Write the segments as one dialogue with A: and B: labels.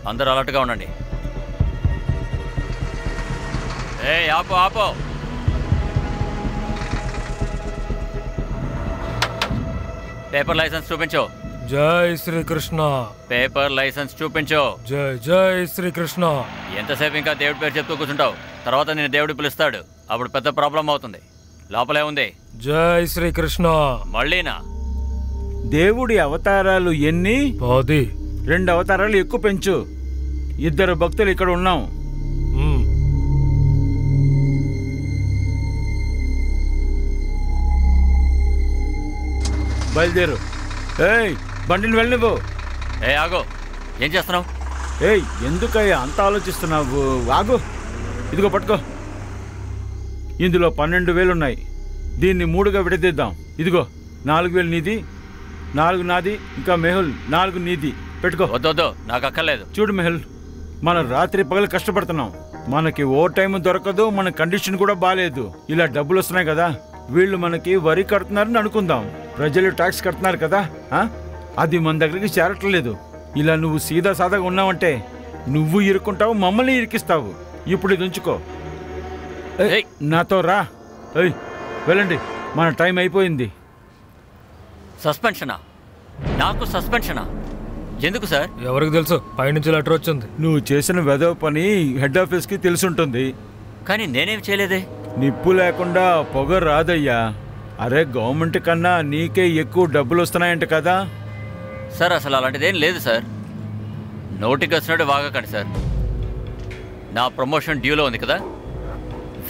A: అందరూ అలర్ట్గా ఉండండి. ఆపో ఆపో. పేపర్ లైసెన్స్ చూపించు.
B: జై శ్రీకృష్ణ.
A: పేపర్ లైసెన్స్ చూపించు.
B: జై జై శ్రీకృష్ణ.
A: ఎంతసేపు ఇంకా దేవుడి పేరు చెప్తూ కూర్చుంటావు? తర్వాత నేను దేవుడు పిలుస్తాడు, అప్పుడు పెద్ద ప్రాబ్లం అవుతుంది. లోపలే ఉంది.
B: జై శ్రీకృష్ణ.
A: మళ్ళీనా?
C: దేవుడి అవతారాలు ఎన్ని?
B: 10.
C: 2 అవతారాలు ఎక్కువ పెంచు. 2 భక్తులు ఇక్కడ ఉన్నాం. బయలుదేరు. ఏయ్, బండిని వెళ్ళిపో.
A: ఆగో. ఏం చేస్తున్నావు?
C: ఏయ్, ఎందుకయ్యా అంత ఆలోచిస్తున్నావు? ఆగు. ఇదిగో పట్టుకో. ఇందులో 12,000 ఉన్నాయి. దీన్ని 3గా విడదీద్దాం. ఇదిగో 4,000 నీది, 4 నాది, ఇంకా మెహుల్ 4 నీది. పెట్టుకో.
A: వద్దొద్దు, నాకు అక్కర్లేదు.
C: చూడు మెహుల్, మనం రాత్రి పగలు కష్టపడుతున్నాం. మనకి ఓ టైం దొరకదు, మన కండిషన్ కూడా బాగాలేదు. ఇలా డబ్బులు వస్తున్నాయి కదా, వీళ్ళు మనకి వరి కడుతున్నారని అనుకుందాం. ప్రజలు ట్యాక్స్ కడుతున్నారు కదా, అది మన దగ్గరికి చేరట్లేదు. ఇలా నువ్వు సీదా సాదాగా ఉన్నావంటే నువ్వు ఇరుక్కుంటావు, మమ్మల్ని ఇరికిస్తావు. ఇప్పుడు ఇది ఉంచుకో. నాతో రా. వెళ్ళండి, మన టైం అయిపోయింది.
A: సస్పెన్షనా? నాకు సస్పెన్షనా? ఎందుకు సార్?
B: ఎవరికి తెలుసు, పైనుంచి లెటర్ వచ్చింది.
C: నువ్వు చేసిన వెధవ పని హెడ్ ఆఫీస్కి తెలుసుంటుంది.
A: కానీ నేనేం చేయలేదే.
C: నిప్పు లేకుండా పొగ రాదయ్యా. అరే, గవర్నమెంట్ కన్నా నీకే ఎక్కువ డబ్బులు వస్తున్నాయంట కదా.
A: సార్ అసలు అలాంటిదేం లేదు సార్. నోటికి వచ్చినట్టు వాగకండి సార్. నా ప్రమోషన్ డ్యూలో ఉంది కదా,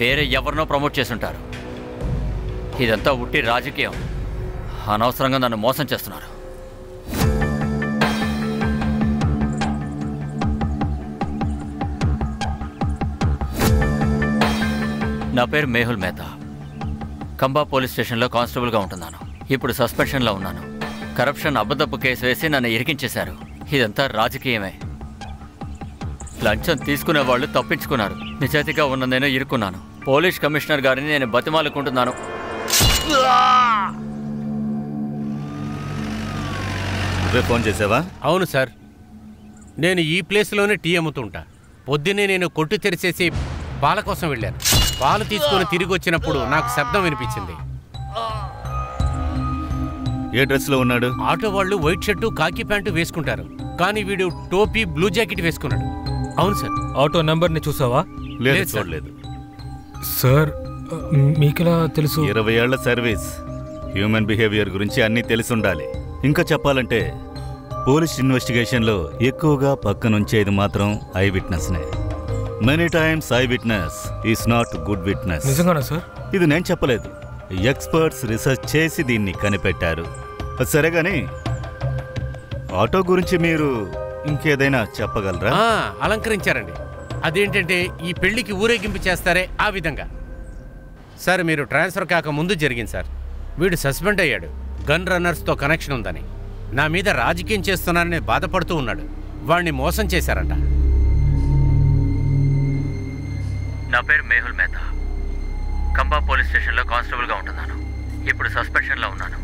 A: వేరే ఎవరినో ప్రమోట్ చేసుంటారు. ఇదంతా ఉట్టి రాజకీయం. అనవసరంగా నన్ను మోసం చేస్తున్నారు. నా పేరు మేహుల్ మెహతా. కంబా పోలీస్ స్టేషన్లో కానిస్టేబుల్గా ఉంటున్నాను. ఇప్పుడు సస్పెన్షన్లో ఉన్నాను. కరప్షన్ అబద్ధపు కేసు వేసి నన్ను ఇరికించేశారు. ఇదంతా రాజకీయమే. లంచం తీసుకునే వాళ్ళు తప్పించుకున్నారు. నిజాయితీగా ఉన్న నేను ఇరుక్కున్నాను. పోలీస్ కమిషనర్ గారిని నేను బతిమాలుకుంటున్నాను.
D: ఫోన్ చేసావా?
E: అవును సార్, నేను ఈ ప్లేస్లోనే టీ అమ్ముతుంటా. పొద్దున్నే నేను కొట్టు తెరిచేసి పాల కోసం వెళ్ళాను. పాలు తీసుకొని తిరిగి వచ్చినప్పుడు నాకు శబ్దం వినిపించింది.
D: ఏ డ్రెస్లో ఉన్నాడు?
E: ఆటో వాళ్ళు వైట్ షర్టు కాకి ప్యాంటు వేసుకుంటారు, కానీ వీడు టోపీ బ్లూ జాకెట్ వేసుకున్నాడు. అవును సార్.
B: ఆటో నెంబర్ని చూసావా?
D: లేదు, చూడలేదు
B: సార్. మీకెలా తెలుసు?
D: 20 ఏళ్ల సర్వీస్, హ్యూమన్ బిహేవియర్ గురించి అన్నీ తెలిసి ఉండాలి. ఇంకా చెప్పాలంటే పోలీస్ ఇన్వెస్టిగేషన్లో ఎక్కువగా పక్కనుంచేది మాత్రం ఐ విట్నెస్నే. Many times eye witness is not good witness.
B: నిజంగానా సార్?
D: ఇది నేను చెప్పలేదు, ఎక్స్పర్ట్స్ రీసెర్చ్ చేసి దీన్ని కనిపెట్టారు. సరే గాని ఆటో గురించి మీరు ఇంకేదైనా చెప్పగలరా?
E: అలంకరించారండి. అదేంటంటే ఈ పెళ్లికి ఊరేగింపు చేస్తారే ఆ విధంగా. సార్, మీరు ట్రాన్స్ఫర్ కాక ముందు జరిగింది సార్. వీడు సస్పెండ్ అయ్యాడు. గన్ రన్నర్స్తో కనెక్షన్ ఉందని, నా మీద రాజకీయం చేస్తున్నానని బాధపడుతూ ఉన్నాడు. వాడిని మోసం చేశారంట.
A: నా పేరు మేహుల్ మెహతా. కంబా పోలీస్ స్టేషన్లో కానిస్టేబుల్గా ఉంటున్నాను. ఇప్పుడు సస్పెన్షన్లో ఉన్నాను.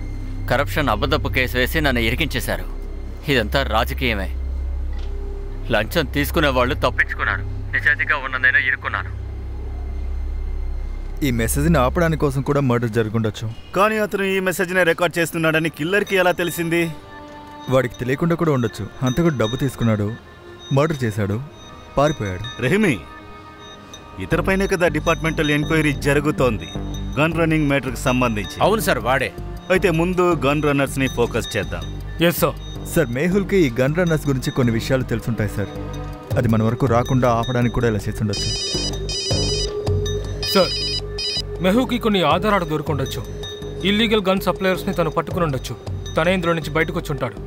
A: కరప్షన్ అబద్ధపు కేసు వేసి నన్ను ఇరికించేశారు. ఇదంతా రాజకీయమే. లంచం తీసుకునే వాళ్ళు తప్పించుకున్నారు. నిజాయితీగా ఉన్న నేను ఇరుక్కున్నాను.
F: ఈ మెసేజ్ని ఆపడానికి కోసం కూడా మర్డర్ జరుగుండొచ్చు.
D: కానీ అతను ఈ మెసేజ్ని రికార్డ్ చేస్తున్నాడని కిల్లర్కి ఎలా తెలిసింది?
F: వాడికి తెలియకుండా కూడా ఉండొచ్చు. హంతకుడు డబ్బు తీసుకున్నాడు, మర్డర్ చేశాడు, పారిపోయాడు.
D: రహీమి, ఇతరపైనే కదా డిపార్ట్మెంటల్ ఎంక్వైరీ జరుగుతోంది గన్ రన్నింగ్ మ్యాటర్కి సంబంధించి.
E: అవును సార్, వాడే.
D: అయితే ముందు గన్ రన్నర్స్ని ఫోకస్ చేద్దాం.
B: Yes sir.
F: సార్, మేహుల్కి ఈ గన్ రన్నర్స్ గురించి కొన్ని విషయాలు తెలుసుంటాయి సార్. అది మన వరకు రాకుండా ఆపడానికి కూడా ఇలా చేస్తుండొచ్చు
B: సార్. మెహుకి కొన్ని ఆధారాలు దొరుకుండొచ్చు. ఇల్లీగల్ గన్ సప్లయర్స్ని తను పట్టుకుని ఉండొచ్చు. తనే ఇందులో నుంచి బయటకు వచ్చి ఉంటాడు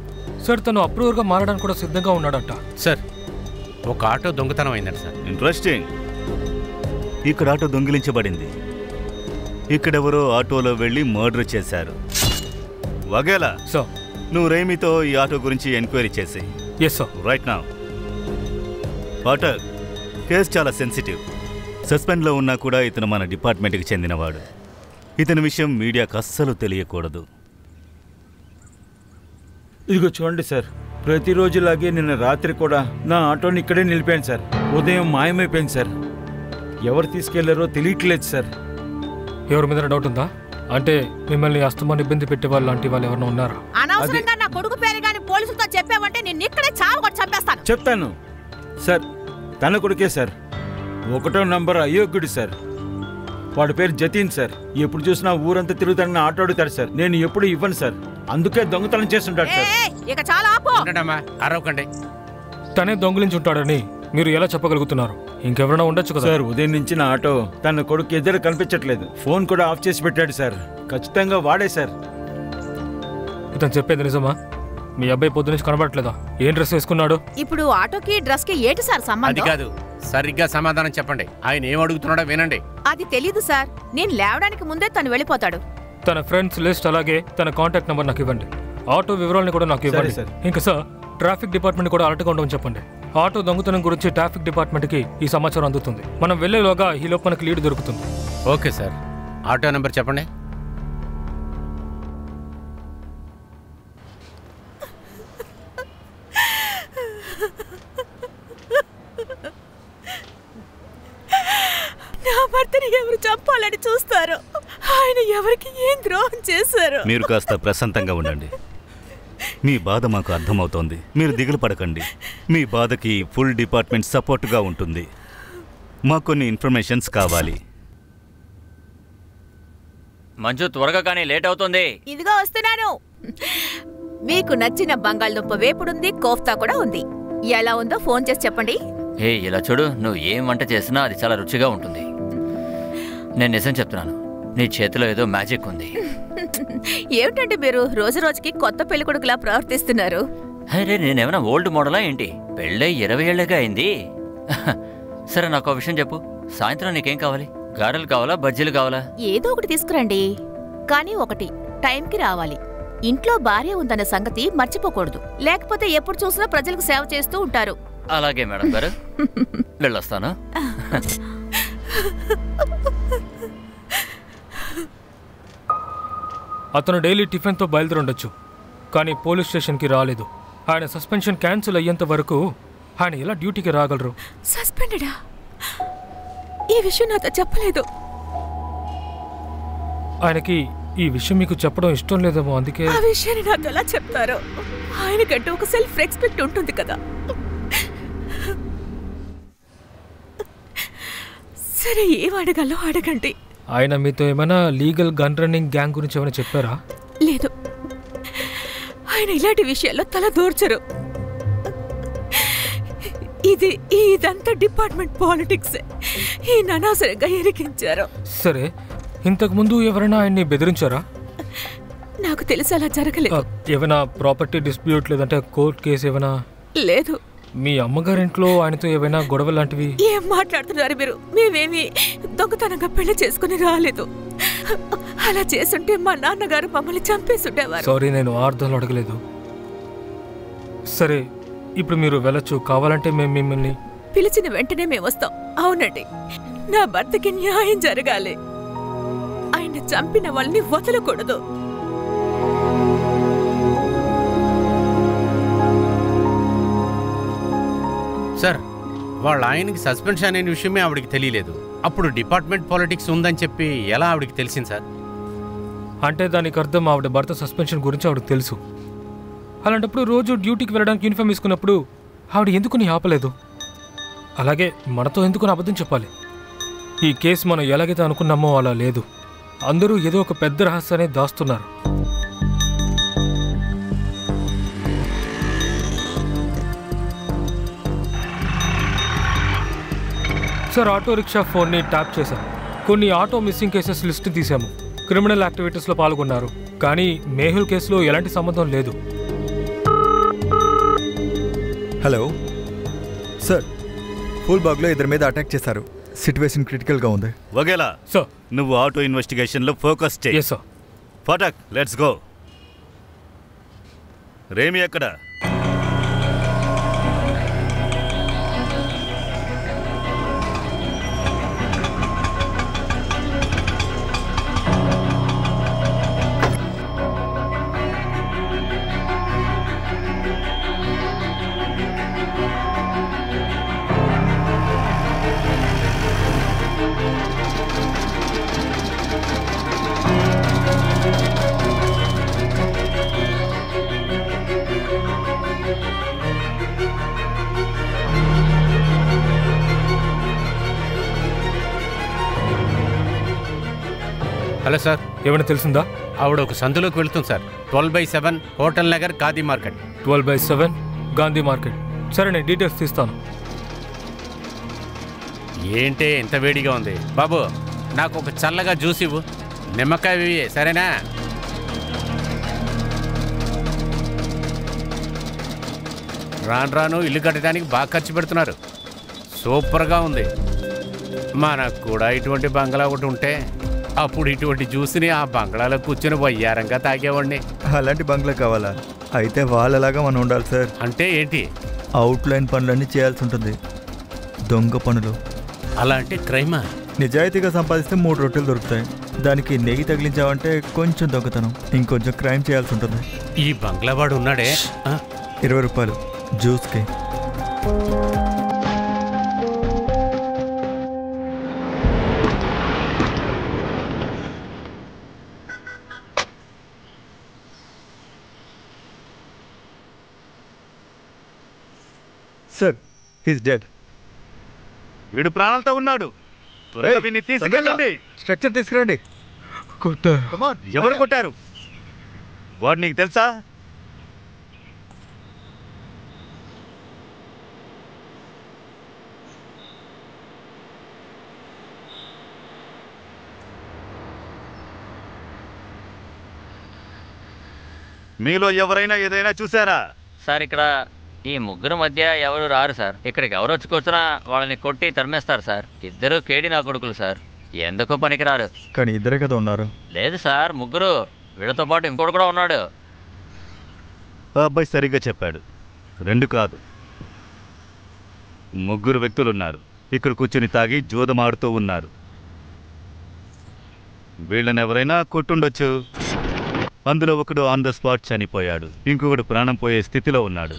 B: సార్. తను అప్రూవర్గా మారడానికి కూడా సిద్ధంగా ఉన్నాడంట
E: సార్. ఒక ఆటో దొంగతనం అయిందంట సార్.
D: ఇంట్రెస్టింగ్. ఇక్కడ ఆటో దొంగిలించబడింది. ఇక్కడెవరో ఆటోలో వెళ్ళి మర్డర్ చేశారు. వగేలా
B: సార్,
D: నువ్వు రేమితో ఈ ఆటో గురించి ఎంక్వైరీ చేసి.
B: Yes sir.
D: Right now. పాటర్, కేసు చాలా సెన్సిటివ్. సస్పెండ్లో ఉన్నా కూడా ఇతను మన డిపార్ట్మెంట్కి చెందినవాడు. ఇతని విషయం మీడియాకు అస్సలు తెలియకూడదు.
C: ఇదిగో చూడండి సార్, ప్రతిరోజులాగే నిన్న రాత్రి కూడా నా ఆటోని ఇక్కడే నిలిపాను సార్. ఉదయం మాయమైపోయింది సార్. ఎవరు తీసుకెళ్లారో తెలియట్లేదు సార్.
B: ఎవరి మీద డౌట్ ఉందా? అంటే మిమ్మల్ని అస్తమాన్ని ఇబ్బంది పెట్టే వాళ్ళు లాంటి వాళ్ళు ఎవరైనా ఉన్నారా?
G: అనవసరంగా నా కొడుకు పేరు గాని పోలీసులతో చెప్పావంటే నేను ఇక్కడే చావు కొట్టి చంపేస్తాను.
C: చెప్తాను సార్. తన కొడుకే సార్. 1వ నంబర్ అయోగ్యుడు సార్. వాడి పేరు జతీన్ సార్. ఎప్పుడు చూసినా ఊరంతా తిరుగుతాడని ఆటో అడుగుతాడు సార్. నేను ఎప్పుడు ఇవ్వను సార్. అందుకే దొంగతనం చేస్తుంటాడు సార్.
G: ఇక చాలా ఆపు.
E: అరవకండి.
B: తనే దొంగిలించి ఉంటాడని మీరు ఎలా చెప్పగలుగుతున్నారు? ఇంకెవరైనా ఉండొచ్చు కదా
C: సార్. ఉదయం నుంచి నా ఆటో తన కొడుకు ఎదురు కనిపించట్లేదు. ఫోన్ కూడా ఆఫ్ చేసి పెట్టాడు సార్. ఖచ్చితంగా వాడే సార్.
B: ఇతను చెప్పేది నిజమా? మీ అబ్బాయి పొద్దు నుంచి కనబడట్లేదా? ఏం డ్రెస్ వేసుకున్నాడు?
G: ఇప్పుడు ఆటోకి డ్రెస్ కి ఏంటి సార్
E: అది
G: సంబంధం?
E: కాదు, సరిగ్గా సమాధానం చెప్పండి. ఆయన ఏం అడుగుతున్నాడో వినండి.
G: అది తెలీదు సార్. నేను లేవడానికి ముందే తను వెళ్ళిపోతాడు.
B: తన ఫ్రెండ్స్ లిస్ట్ అలాగే తన కాంటాక్ట్ నెంబర్ నాకు ఇవ్వండి. ఆటో వివరాలను కూడా నాకు ఇవ్వండి.
C: సరే,
B: ఇంకా సార్, ట్రాఫిక్ డిపార్ట్మెంట్ కూడా అలర్ట్గా ఉండమని చెప్పండి. ఆటో దొంగతనం గురించి ట్రాఫిక్ డిపార్ట్మెంట్కి ఈ సమాచారం అందుతుంది. మనం వెళ్లేలోగా ఈ లోపు మనకి లీడ్ దొరుకుతుంది.
E: Okay sir. ఆటో నెంబర్ చెప్పండి.
G: నా భర్తని ఎవరు చంపాలని చూస్తారు? ఆయన ఎవరికి ఏం ద్రోహం చేశారు?
D: మీరు కాస్త ప్రశాంతంగా ఉండండి. మీ బాధ మాకు అర్థమవుతోంది. మీరు దిగులు పడకండి. మీ బాధకి ఫుల్ డిపార్ట్మెంట్ సపోర్ట్గా ఉంటుంది. మాకు కొన్ని ఇన్ఫర్మేషన్స్ కావాలి.
A: మంజు, త్వరగా కానీ లేట్ అవుతుంది.
G: ఇదిగో వస్తున్నాను. మీకు నచ్చిన బంగాళదుంప వేపుడుంది, కోఫ్తా కూడా ఉంది. ఎలా ఉందో ఫోన్ చేసి చెప్పండి.
A: ఇలా చూడు, నువ్వు ఏం వంట చేసినా అది చాలా రుచిగా ఉంటుంది. నేను నిజం చెప్తున్నాను, నీ చేతిలో ఏదో మ్యాజిక్ ఉంది.
G: ఏమిటంటే మీరు రోజు రోజుకి కొత్త పెళ్ళికొడుకులా ప్రవర్తిస్తున్నారు?
A: అరే, నేనేమైనా ఓల్డ్ మోడలా ఏంటి? పెళ్ళై 20 ఏళ్ళగా అయింది. సరే, నాకు విషయం చెప్పు. సాయంత్రం నీకేం కావాలి? గారెలు కావాలా, బజ్జీలు కావాలా?
G: ఏదో ఒకటి తీసుకురండి. కానీ ఒకటి, టైంకి రావాలి. ఇంట్లో భార్య ఉందన్న సంగతి మర్చిపోకూడదు. లేకపోతే ఎప్పుడు చూసినా ప్రజలకు సేవ చేస్తూ ఉంటారు.
A: అలాగే మేడం గారు, వెళ్ళొస్తాను.
B: అతను డైలీ టిఫిన్తో బయలుదేరుండొచ్చు, కానీ పోలీస్ స్టేషన్కి రాలేదు. ఆయన సస్పెన్షన్ క్యాన్సిల్ అయ్యేంత వరకు ఆయన ఎలా డ్యూటీకి రాగలరు?
G: సస్పెండెడా? ఈ విషయం నాతో చెప్పలేదు.
B: ఆయనకి ఈ విషయం మీకు చెప్పడం ఇష్టం లేదేమో, అందుకే.
G: ఆ విషయాన్ని నాకు ఎలా చెప్తారో? ఆయనకంటూ ఒక సెల్ఫ్ రెస్పెక్ట్ ఉంటుంది కదా. సరే, ఏం అడగాలో అడగండి.
B: ఆయన మీతో ఏమైనా లీగల్ గన్ రన్నింగ్ గ్యాంగ్ గురించి ఏమైనా చెప్పారా?
G: లేదు, ఆయన ఇలాంటి విషయాల్లో తల దూర్చరు. ఇదంతా డిపార్ట్మెంట్ పాలిటిక్స్. ఈయన అనవసరంగా ఇరికించారు.
B: సరే, ఇంతకు ముందు ఎవరైనా ఆయన్ని బెదిరించారా?
G: నాకు తెలిసి అలా జరగలేదు.
B: ఏమైనా ప్రాపర్టీ డిస్ప్యూట్ లేదంటే కోర్టు కేసు ఏమైనా?
G: లేదు.
B: మీ అమ్మగారింట్లో ఆయనతో ఏమైనా గొడవ లాంటివి?
G: ఏం మాట్లాడుతున్నారు మీరు? మేమేమి దొంగతనంగా పెళ్లి చేసుకుని రాలేదు. అలా చేసుంటే మా నాన్నగారు మమ్మల్ని చంపేసుండేవారు.
B: సారీ, నేను అర్థంలో అడగలేదు. సరే, ఇప్పుడు మీరు వెళ్ళొచ్చు. కావాలంటే మేము మిమ్మల్ని
G: పిలిచిన వెంటనే మేము వస్తాం. అవునండి, నా భర్తకి న్యాయం జరగాలి. ఆయన చంపిన వాళ్ళని వదలకూడదు.
E: సార్, వాళ్ళ ఆయనకి సస్పెన్షన్ అనే విషయమే ఆవిడికి తెలియలేదు. అప్పుడు డిపార్ట్మెంట్ పాలిటిక్స్ ఉందని చెప్పి ఎలా ఆవిడికి తెలిసింది సార్?
B: అంటే దానికి అర్థం ఆవిడ భర్త సస్పెన్షన్ గురించి ఆవిడకి తెలుసు. అలాంటప్పుడు రోజు డ్యూటీకి వెళ్ళడానికి యూనిఫామ్ వేసుకున్నప్పుడు ఆవిడ ఎందుకు ఆపలేదు? అలాగే మనతో ఎందుకు అబద్ధం చెప్పాలి? ఈ కేసు మనం ఎలాగైతే అనుకున్నామో అలా లేదు. అందరూ ఏదో ఒక పెద్ద రహస్యాన్ని దాస్తున్నారు. సార్, ఆటో రిక్షా ఫోన్ని ట్యాప్ చేశాం. కొన్ని ఆటో మిస్సింగ్ కేసెస్ లిస్ట్ తీసాము. క్రిమినల్ యాక్టివిటీస్లో పాల్గొన్నారు, కానీ మేహుల్ కేసులో ఎలాంటి సంబంధం లేదు.
F: హలో సార్, ఫుల్ బాగ్లో ఇద్దరి మీద అటాక్ చేశారు. సిట్యువేషన్ క్రిటికల్గా ఉంది.
D: వగేలా
B: సార్.
D: నువ్వు ఆటో ఇన్వెస్టిగేషన్లో ఫోకస్ చేయి.
B: Yes sir.
D: ఫటాక్, లెట్స్ గో. రేమి ఎక్కడ?
E: హలో సార్,
B: ఏమైనా తెలిసిందా?
E: ఆవిడ ఒక సందులోకి వెళ్తుంది sir. 12/7 hotel Nagar Khadi market.
B: 12/7 Gandhi market. సరే, నేను డీటెయిల్స్ తీస్తాను.
E: ఏంటే ఎంత వేడిగా ఉంది బాబు, నాకు ఒక చల్లగా జ్యూస్ ఇవ్వు, నిమ్మకాయ ఇవి, సరేనా? రాను రాను ఇల్లు కట్టడానికి బాగా ఖర్చు పెడుతున్నారు. సూపర్గా ఉంది. మనకు కూడా ఇటువంటి బంగ్లా ఒకటి ఉంటే అప్పుడు ఇటువంటి జ్యూస్ని ఆ బంగ్లాలో కూర్చొని వయ్యారంగా తాగేవాడిని.
F: అలాంటి బంగ్లా కావాలా? అయితే వాళ్ళలాగా మనం ఉండాలి సార్.
E: అంటే ఏంటి?
F: అవుట్లైన్ పనులన్నీ చేయాల్సి ఉంటుంది. దొంగ పనులు.
E: అలా అంటే క్రైమా?
F: నిజాయితీగా సంపాదిస్తే 3 రొట్టెలు దొరుకుతాయి. దానికి నెయ్యి తగిలించావంటే కొంచెం దొంగతనం, ఇంకొంచెం క్రైమ్ చేయాల్సి ఉంటుంది.
E: ఈ బంగ్లావాడు ఉన్నాడే,
F: 20 రూపాయలు జ్యూస్కి. Sir, he's dead.
D: వీడు ప్రాణాలతో ఉన్నాడు. త్వరగా వీడిని తీసుకెళ్ళండి.
F: స్ట్రక్చర్ తీసుకురండి.
D: ఎవరు కొట్టారు? వాడు నీకు తెలుసా? మీలో ఎవరైనా ఏదైనా చూసారా?
A: సార్, ఇక్కడ ఈ ముగ్గురు మధ్య ఎవరు రారు సార్. ఇక్కడికి ఎవరు వచ్చి కూర్చున్నా వాళ్ళని కొట్టి తరిమేస్తారు సార్. ఇద్దరు కేడి నా కొడుకులు సార్, ఎందుకో పనికిరారు.
F: కానీ ఇద్దరే కదా ఉన్నారు.
A: లేదు సార్, ముగ్గురు. వీళ్ళతో పాటు ఇంకోటి కూడా ఉన్నాడు.
D: ఆ అబ్బాయి సరిగ్గా చెప్పాడు. 2 కాదు, 3 వ్యక్తులున్నారు. ఇక్కడ కూర్చుని తాగి జూదమాడుతూ ఉన్నారు. వీళ్ళని ఎవరైనా కొట్టుండొచ్చు. అందులో ఒకడు ఆన్ ద స్పాట్ చనిపోయాడు, ఇంకొకడు ప్రాణం పోయే స్థితిలో ఉన్నాడు.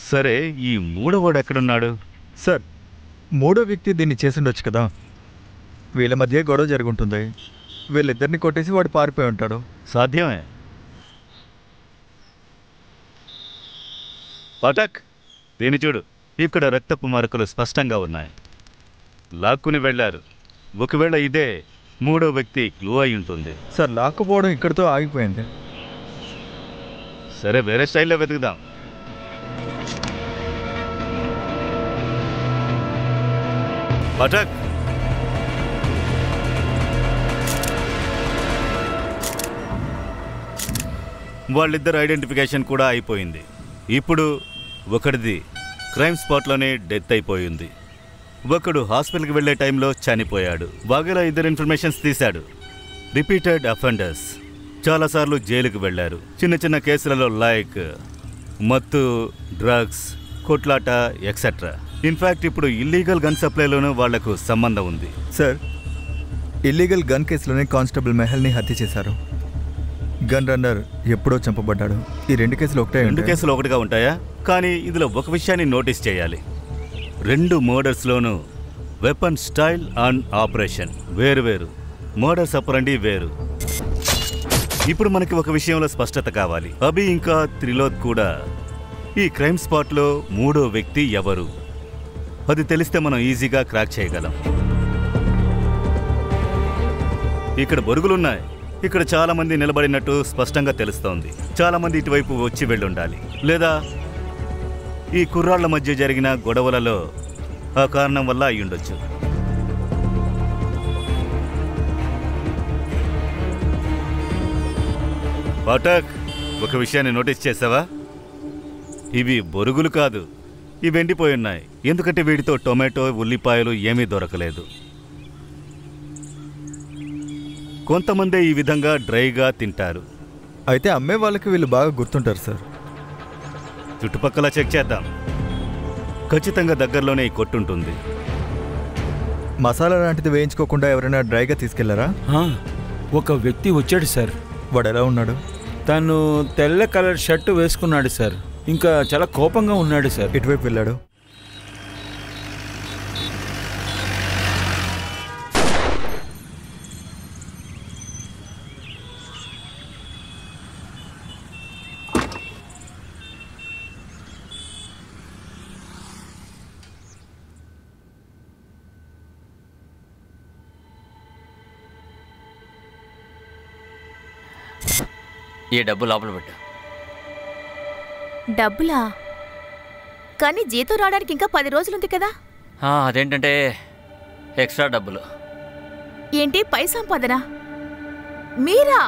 D: సరే, ఈ 3వోడు ఎక్కడున్నాడు?
F: సార్, 3వ వ్యక్తి దీన్ని చేసుండొచ్చు కదా. వీళ్ళ మధ్య గొడవ జరుగుంటుంది. వీళ్ళిద్దరిని కొట్టేసి వాడు పారిపోయి ఉంటాడు.
D: సాధ్యమే. పటక్, దీన్ని చూడు. ఇక్కడ రక్తపు మరకలు స్పష్టంగా ఉన్నాయి. లాక్కుని వెళ్ళారు. ఒకవేళ ఇదే 3వ వ్యక్తి క్లూ అయి ఉంటుంది.
F: సార్, లాక్కుపోవడం ఇక్కడితో ఆగిపోయింది.
D: సరే, వేరే స్టైల్లో వెతుకుదాం. పటక్, వాళ్ళిద్దరు ఐడెంటిఫికేషన్ కూడా అయిపోయింది. ఇప్పుడు ఒకటిది క్రైమ్ స్పాట్లోనే డెత్ అయిపోయింది. ఒకడు హాస్పిటల్కి వెళ్ళే టైంలో చనిపోయాడు. బాగా ఇద్దరు ఇన్ఫర్మేషన్స్ తీశాడు. రిపీటెడ్ అఫెండర్స్, చాలాసార్లు జైలుకు వెళ్ళారు. చిన్న చిన్న కేసులలో లైక్ మత్తు, డ్రగ్స్, కొట్లాట ఎక్సెట్రా. ఇన్ఫ్యాక్ట్ ఇప్పుడు ఇల్లీగల్ గన్ సప్లైలోనూ వాళ్లకు సంబంధం ఉంది.
F: సార్, ఇల్లీగల్ గన్ కేసులోనే కానిస్టేబుల్ మెహల్ని హత్య చేశారు. గన్ రన్నర్ ఎప్పుడో చంపబడ్డాడు. ఈ 2 కేసులు ఒకటే.
D: 2 కేసులు ఒకటిగా ఉంటాయా? కానీ ఇందులో ఒక విషయాన్ని నోటీస్ చేయాలి. 2 మర్డర్స్లోనూ వెపన్ స్టైల్ అండ్ ఆపరేషన్ వేరు. మర్డర్స్ అపరండి వేరు. ఇప్పుడు మనకి ఒక విషయంలో స్పష్టత కావాలి. అభి ఇంకా త్రిలోక్ కూడా ఈ క్రైమ్ స్పాట్లో 3వ వ్యక్తి ఎవరు? అది తెలిస్తే మనం ఈజీగా క్రాక్ చేయగలం. ఇక్కడ బొరుగులున్నాయి. ఇక్కడ చాలా మంది నిలబడినట్టు స్పష్టంగా తెలుస్తోంది. చాలా మంది ఇటువైపు వచ్చి వెళ్ళుండాలి. లేదా ఈ కుర్రాళ్ల మధ్య జరిగిన గొడవలలో ఆ కారణం వల్ల అయ్యుండొచ్చు. పాఠక్, ఒక విషయాన్ని నోటీస్ చేసావా? ఇవి బొరుగులు కాదు, ఇవి ఎండిపోయి ఉన్నాయి. ఎందుకంటే వీటితో టొమాటో, ఉల్లిపాయలు ఏమీ దొరకలేదు. కొంతమందే ఈ విధంగా డ్రైగా తింటారు.
F: అయితే అమ్మే వాళ్ళకి వీళ్ళు బాగా గుర్తుంటారు సార్.
D: చుట్టుపక్కల చెక్ చేద్దాం. ఖచ్చితంగా దగ్గరలోనే ఈ కొట్టుంటుంది.
F: మసాలా లాంటిది వేయించుకోకుండా ఎవరైనా డ్రైగా తీసుకెళ్లారా?
C: ఒక వ్యక్తి వచ్చాడు సార్.
F: వాడు ఎలా ఉన్నాడు?
C: తను తెల్ల కలర్ షర్టు వేసుకున్నాడు సార్. ఇంకా చాలా కోపంగా ఉన్నాడు సార్.
F: ఇటువైపు వెళ్ళాడు.
A: ఈ డబ్బు లోపల పెట్టు.
G: డబ్బులా? కానీ జీతం రావడానికి ఇంకా 10 రోజులుంది కదా.
A: అదేంటంటే ఎక్స్ట్రా డబ్బులు.
G: ఏంటి పై సంపాదన? మీరా?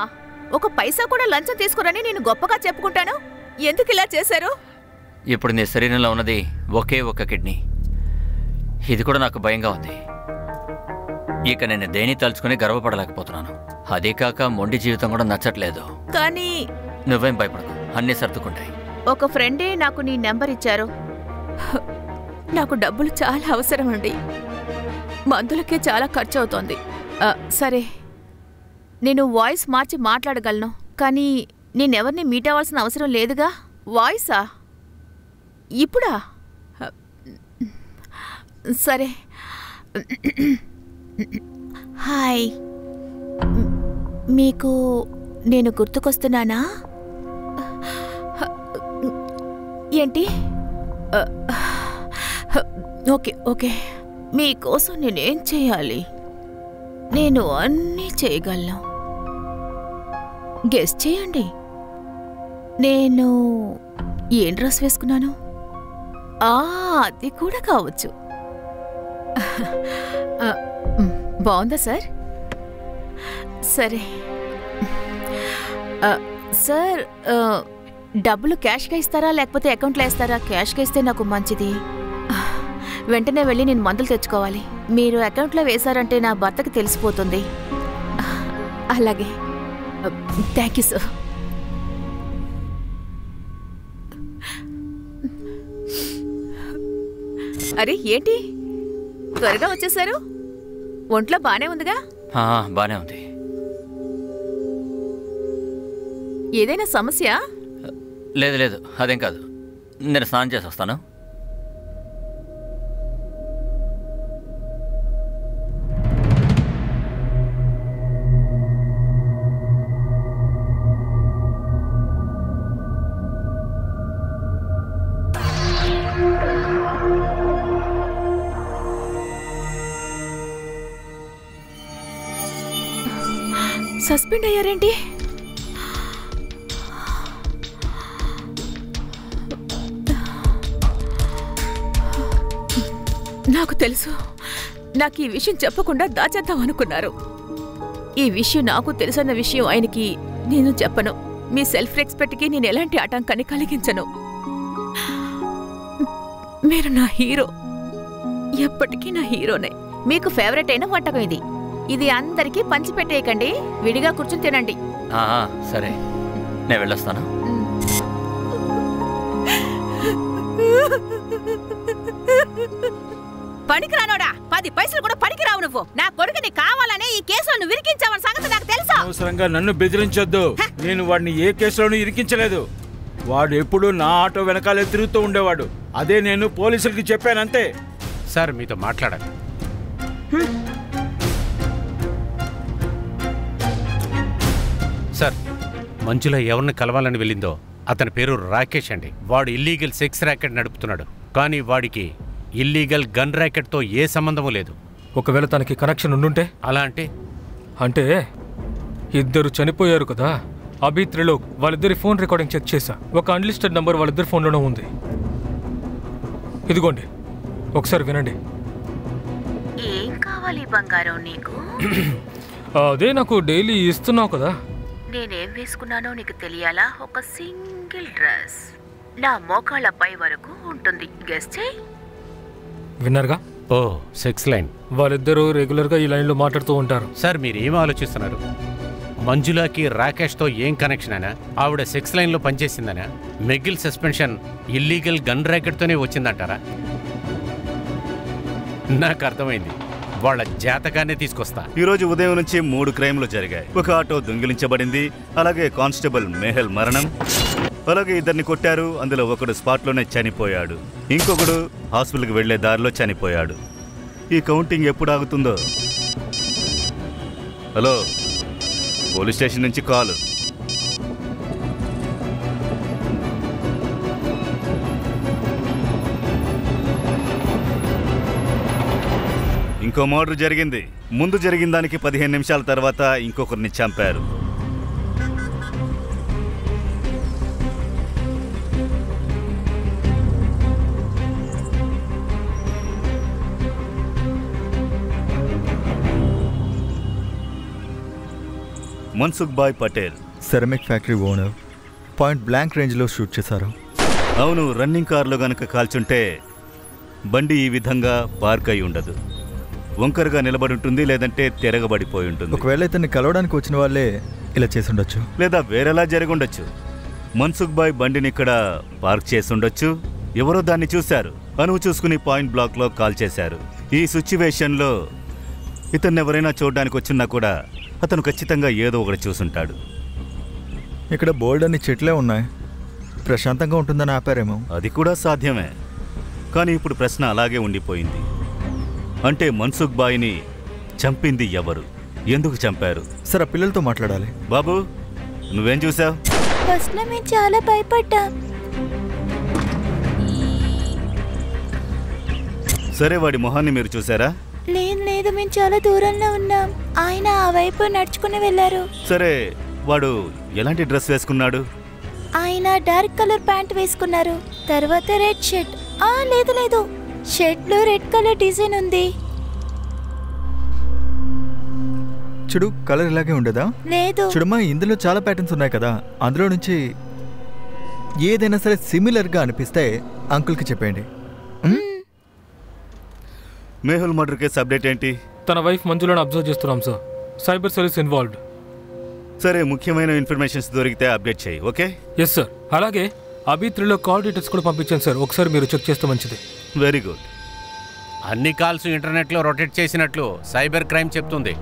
G: ఒక పైసా కూడా లంచం తీసుకురని నేను గొప్పగా చెప్పుకుంటాను. ఎందుకు ఇలా చేశారు?
A: ఇప్పుడు నీ శరీరంలో ఉన్నది ఒకే ఒక కిడ్నీ. ఇది కూడా నాకు భయంగా ఉంది. ఇక నేను దేని తలుచుకుని గర్వపడలేకపోతున్నాను. అదే కాక మొండి జీవితం కూడా నచ్చట్లేదు.
G: కానీ
A: నువ్వేం భయపడకు, అన్నీ సర్దుకుంటాయి.
G: ఒక ఫ్రెండే నాకు నీ నెంబర్ ఇచ్చారు. నాకు డబ్బులు చాలా అవసరం అండి. మందులకే చాలా ఖర్చు అవుతోంది. సరే, నేను వాయిస్ మార్చి మాట్లాడగలను, కానీ నేనెవరిని మీట్ అవ్వాల్సిన అవసరం లేదుగా. వాయిసా? ఇప్పుడా? సరే. హాయ్, మీకు నేను గుర్తుకొస్తున్నానా? ఏంటి? ఓకే ఓకే, మీకోసం నేనేం చేయాలి? నేను అన్నీ చేయగలను. గెస్ చేయండి. నేను ఏం డ్రెస్ వేసుకున్నాను? అది కూడా కావచ్చు. బాగుందా సార్? సరే సార్, డబ్బులు క్యాష్గా ఇస్తారా లేకపోతే అకౌంట్లో వేస్తారా? క్యాష్గా ఇస్తే నాకు మంచిది. వెంటనే వెళ్ళి నేను మందులు తెచ్చుకోవాలి. మీరు అకౌంట్లో వేశారంటే నా భర్తకి తెలిసిపోతుంది. అలాగే, థ్యాంక్ యూ సార్. అరే ఏంటి త్వరగా వచ్చేసారు? ఒంట్లో బానే ఉందిగా?
A: బానే ఉంది.
G: ఏదైనా సమస్య?
A: లేదు లేదు, అదేం కాదు. నేను స్నానం చేసి వస్తాను.
G: సస్పెండ్ అయ్యారేంటి? నాకు తెలుసు. నాకు ఈ విషయం చెప్పకుండా దాచేద్దాం అనుకున్నారు. ఈ విషయం నాకు తెలుసన్న విషయం ఆయనకి నేను చెప్పను. మీ సెల్ఫ్ రెస్పెక్ట్కి నేను ఎలాంటి ఆటంకాన్ని కలిగించను. మీరు నా హీరో, ఎప్పటికీ నా హీరోనే. మీకు ఫేవరెట్ అయిన వంటకం ఇది. ఇది అందరికీ పంచిపెట్టేయకండి, విడిగా కూర్చుని తినండి.
A: సరే, నేను వెళ్ళొస్తాను.
G: పనికిరానోడా, 10 పైసలు కూడా పనికిరావు నువ్వు. నా కొడుకుని కావాలనే ఈ కేసులో నువ్వు ఇరికించావని సంగతి నాకు తెలుసా?
C: అవసరంగా నన్ను బెదిరించొద్దు. నేను వాడిని ఏ కేసులోనూ ఇరికించలేదు. వాడు ఎప్పుడూ నా ఆటో వెనకాలే తిరుగుతూ ఉండేవాడు. అదే నేను పోలీసులకి చెప్పానంతే.
E: సార్, మీతో మాట్లాడాలి. సార్, మంజుల ఎవరిని కలవాలని వెళ్ళిందో అతని పేరు రాకేష్ అండి. వాడు ఇల్లీగల్ సెక్స్ ర్యాకెట్ నడుపుతున్నాడు. కానీ వాడికి ఇల్లీగల్ గన్ ర్యాకెట్తో ఏ సంబంధము లేదు.
B: ఒకవేళ తనకి కనెక్షన్ ఉండుంటే?
E: అలా అంటే
B: ఇద్దరు చనిపోయారు కదా, అభి త్రిలోక్, వాళ్ళిద్దరి ఫోన్ రికార్డింగ్ చెక్ చేశా. ఒక అన్లిస్టెడ్ నంబర్ వాళ్ళిద్దరి ఫోన్లోనే ఉంది. ఇదిగోండి, ఒకసారి వినండి.
G: ఏం కావాలి బంగారం నీకు?
B: అదే నాకు డైలీ ఇస్తున్నావు కదా.
G: నేనేం వేసుకున్నానో నీకు తెలియాలా? ఒక సింగిల్ డ్రెస్, నా మోకాళ్ళ పై వరకు ఉంటుంది. గెస్ చేయి.
B: విన్నారుగా?
E: ఓ, సెక్స్ లైన్.
B: వాళ్ళిద్దరూ రెగ్యులర్గా ఈ లైన్లో మాట్లాడుతూ ఉంటారు.
E: సార్, మీరు ఏం ఆలోచిస్తున్నారు? మంజులాకి రాకేష్తో ఏం కనెక్షన్ అయినా? ఆవిడ సెక్స్ లైన్లో పనిచేసిందనా? మెగిల్ సస్పెన్షన్ ఇల్లీగల్ గన్ ర్యాకెట్తోనే వచ్చిందంటారా? నాకు అర్థమైంది. వాళ్ళ జాతకాన్ని తీసుకొస్తా.
D: ఈరోజు ఉదయం నుంచి 3 క్రైమ్లు జరిగాయి. ఒక ఆటో దొంగిలించబడింది, అలాగే కానిస్టేబుల్ మెహల్ మరణం, అలాగే ఇద్దరిని కొట్టారు. అందులో ఒకడు స్పాట్లోనే చనిపోయాడు, ఇంకొకడు హాస్పిటల్కి వెళ్లే దారిలో చనిపోయాడు. ఈ కౌంటింగ్ ఎప్పుడు ఆగుతుందో? హలో, పోలీస్ స్టేషన్ నుంచి కాల్. ఇంకో మర్డర్ జరిగింది. ముందు జరిగిన దానికి 15 నిమిషాల తర్వాత ఇంకొకరిని చంపారు. Mansukh Bhai Patel.
F: Ceramic factory owner. Point blank రేంజ్లో షూట్ చేశారు.
D: అవును, రన్నింగ్ కార్లో గనక కాల్చుంటే బండి ఈ విధంగా పార్క్ అయి ఉండదు. వంకరగా నిలబడి ఉంటుంది, లేదంటే తిరగబడిపోయి ఉంటుంది.
F: ఒకవేళ ఇతన్ని కలవడానికి వచ్చిన వాళ్ళే ఇలా చేసి ఉండొచ్చు,
D: లేదా వేరేలా జరిగి ఉండొచ్చు. మన్సుఖ్ భాయ్ బండిని ఇక్కడ పార్క్ చేసి ఉండొచ్చు. ఎవరో దాన్ని చూశారు, అనువు చూసుకుని పాయింట్ బ్లాక్లో కాల్ చేశారు. ఈ సిచ్యువేషన్లో ఇతన్ని ఎవరైనా చూడడానికి వచ్చినా కూడా అతను ఖచ్చితంగా ఏదో ఒకటి చూసుంటాడు.
F: ఇక్కడ బోల్డ్ అన్ని చెట్లే ఉన్నాయి, ప్రశాంతంగా ఉంటుందని ఆపారేమో.
D: అది కూడా సాధ్యమే, కానీ ఇప్పుడు ప్రశ్న అలాగే ఉండిపోయింది. అంటే మన్సుఖ్ భాయ్ని చంపింది ఎవరు, ఎందుకు చంపారు?
F: సార్, ఆ పిల్లలతో మాట్లాడాలి.
D: బాబు, నువ్వేం చూసావు?
H: ఫస్ట్లో మేము చాలా భయపడ్డాం.
D: సరే, వాడి మొహాన్ని మీరు చూసారా?
H: లేదు, మేము చాలా దూరంలో ఉన్నాం. ఆయన ఆ వైపు నడుచుకుని వెళ్ళారు.
D: సరే, వాడు ఎలాంటి డ్రెస్ వేసుకున్నాడు?
H: ఆయన డార్క్ కలర్ ప్యాంట్ వేసుకున్నారు, తర్వాత రెడ్ షర్ట్. లేదు, షర్ట్ లో రెడ్ కలర్ డిజైన్ ఉంది.
F: చూడు, కలర్ ఇలాగే ఉండదా?
H: లేదు.
F: చూడమ్మా, ఇందులో చాలా ప్యాటర్న్స్ ఉన్నాయి కదా, అందులో నుంచి ఏదైనా సరే సిమిలర్గా అనిపిస్తే అంకుల్కి చెప్పండి.
D: మేహుల్ మర్డర్ కేసు అప్డేట్ ఏంటి?
B: తన వైఫ్ మంజులను అబ్జర్వ్ చేస్తున్నాం సార్. Cyber cells involved.
D: సరే, ముఖ్యమైన ఇన్ఫర్మేషన్స్ దొరికితే అప్డేట్ చేయి, ఓకే?
B: Yes sir. అలాగే అభిత్రిలో కాల్ డీటెయిల్స్ కూడా పంపించాను సార్, ఒకసారి మీరు చెక్ చేస్తే మంచిది.
D: Very good.
E: అన్ని కాల్స్ ఇంటర్నెట్లో రొటేట్ చేసినట్లు సైబర్ క్రైమ్ చెప్తుంది.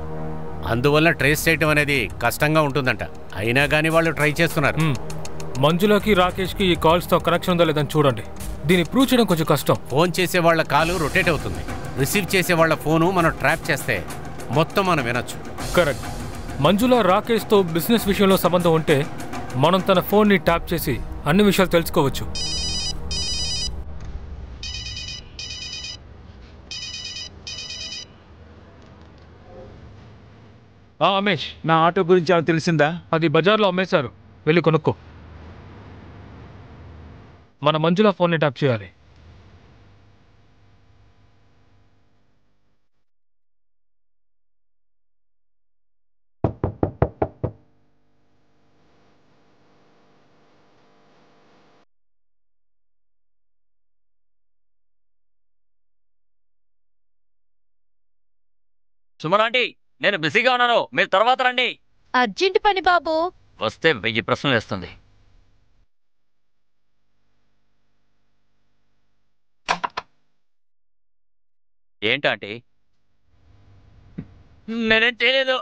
E: అందువల్ల ట్రేస్ చేయడం అనేది కష్టంగా ఉంటుందంట. అయినా కానీ వాళ్ళు ట్రై చేస్తున్నారు.
B: మంజులకి రాకేష్కి ఈ కాల్స్తో కనెక్షన్ ఉందా లేదని చూడండి. దీన్ని ప్రూవ్ చేయడం కొంచెం కష్టం.
E: ఫోన్ చేసే వాళ్ళ కాలు రొటేట్ అవుతుంది, రిసీవ్ చేసే వాళ్ళ ఫోను మనం ట్రాప్ చేస్తే మొత్తం మనం వినొచ్చు.
B: కరెక్ట్. మంజుల రాకేష్తో బిజినెస్ విషయంలో సంబంధం ఉంటే మనం తన ఫోన్ని ట్యాప్ చేసి అన్ని విషయాలు తెలుసుకోవచ్చు. అమేష్,
C: నా ఆటో గురించి ఏమైనా తెలిసిందా?
B: అది బజార్లో అమ్మేశారు, వెళ్ళి కొనుక్కో. మన మంజుల ఫోన్ని ట్యాప్ చేయాలి.
A: సుమనాంటీ, నేను బిజీగా ఉన్నాను, మీరు తర్వాత రండి.
H: అర్జెంట్ పని బాబు.
A: వస్తే 1000 ప్రశ్నలు వేస్తుంది. ఏంటంటే నేనేం చేయలేదు.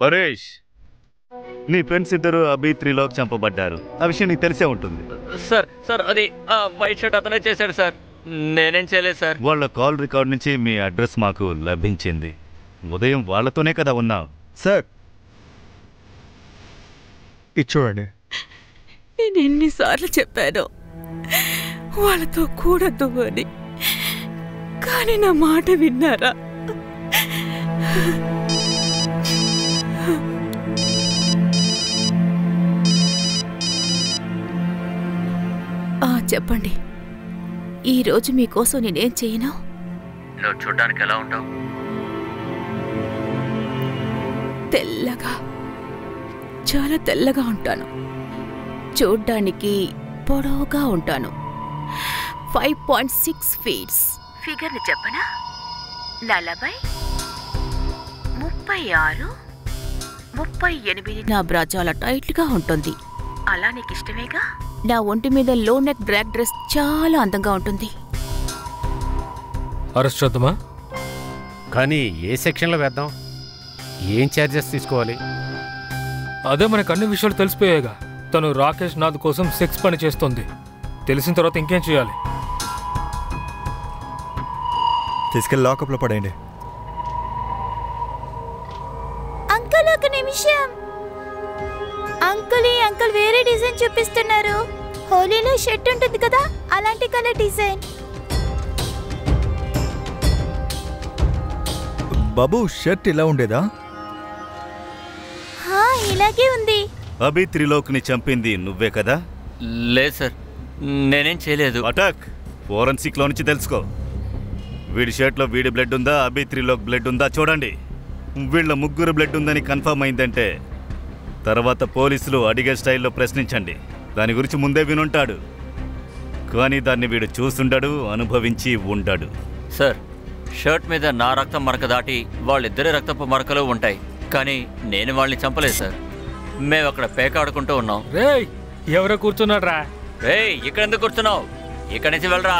D: పరేష్, నీ ఫ్రెండ్స్ ఇద్దరు అభిత్రిలో చంపబడ్డారు. ఆ విషయం నీకు తెలిసే ఉంటుంది.
A: సార్ అది వైట్ షర్ట్ అతనే చేశాడు సార్, నేనేం చేయలేదు సార్.
D: వాళ్ళ కాల్ రికార్డ్ నుంచి మీ అడ్రస్ మాకు లభించింది. ఉదయం వాళ్ళతోనే కదా ఉన్నావు.
F: సార్, ఇది చూడండి.
G: నేను ఎన్నిసార్లు చెప్పాను వాళ్ళతో కూడద్దు అని, కానీ నా మాట విన్నారా? చెప్పండి, ఈరోజు మీకోసం నేనేం చేయను?
A: నువ్వు చూడ్డానికి ఎలా ఉంటావు?
G: తెల్లగా, చాలా తెల్లగా ఉంటాను. చూడ్డానికి పొడవుగా ఉంటాను. 5.6 feet. ఫిగర్ని చెప్పనా? 40, 36, 38. నా బ్రా చాలా టైట్గా ఉంటుంది. అలా నీకు ఇష్టమేగా? నా ఒంటి మీద లో నెక్ బ్లాక్ డ్రెస్ చాలా అందంగా ఉంటుంది.
B: అరెస్ట్ చేద్దామా?
E: కానీ ఏ సెక్షన్లో వేద్దాం? ఏం ఛార్జెస్ తీసుకోవాలి?
B: అదే మనకు అన్ని విషయాలు తెలిసిపోయాయిగా. తను రాకేష్ నాథ్ కోసం సెక్స్ పని చేస్తుంది. తెలిసిన తర్వాత ఇంకేం చేయాలి?
F: తీసుకెళ్ళి లాకప్లో పడేయండి.
H: అంకుల్, ఒక నిమిషం. అంకుల్ వేరే డిజైన్ చూపిస్తున్నారు. హోలీలో షర్ట్ ఉంటుంది కదా, అలాంటి కలర్ డిజైన్.
F: బాబు, షర్ట్ ఇలా ఉండేదా?
H: ఇలాగే ఉంది.
D: అభి త్రిలోక్ని చంపింది నువ్వే కదా?
A: లేదు సార్, నేనేం చేయలేదు.
D: అటాక్ ఫోరెన్సిక్లో నుంచి తెలుసుకో. వీడి షర్ట్లో వీడి బ్లడ్ ఉందా, అభి త్రిలోక్ బ్లడ్ ఉందా చూడండి. వీళ్ళ ముగ్గురు బ్లడ్ ఉందని కన్ఫర్మ్ అయిందంటే తర్వాత పోలీసులు అడిగే స్టైల్లో ప్రశ్నించండి. దాని గురించి ముందే వినుంటాడు, కానీ దాన్ని వీడు చూసుండడు, అనుభవించి ఉండడు.
A: సార్, షర్ట్ మీద నా రక్తం మరక దాటి వాళ్ళిద్దరి రక్తపు మరకలు ఉంటాయి, కానీ నేను వాళ్ళని చంపలేదు సార్. మేము అక్కడ పేకాడుకుంటూ ఉన్నాం.
B: రేయ్, ఎవరో కూర్చున్నాడు రా.
A: రేయ్, ఇక్కడ ఎందుకు కూర్చున్నావు? ఇక్కడి నుంచి వెళ్ళరా.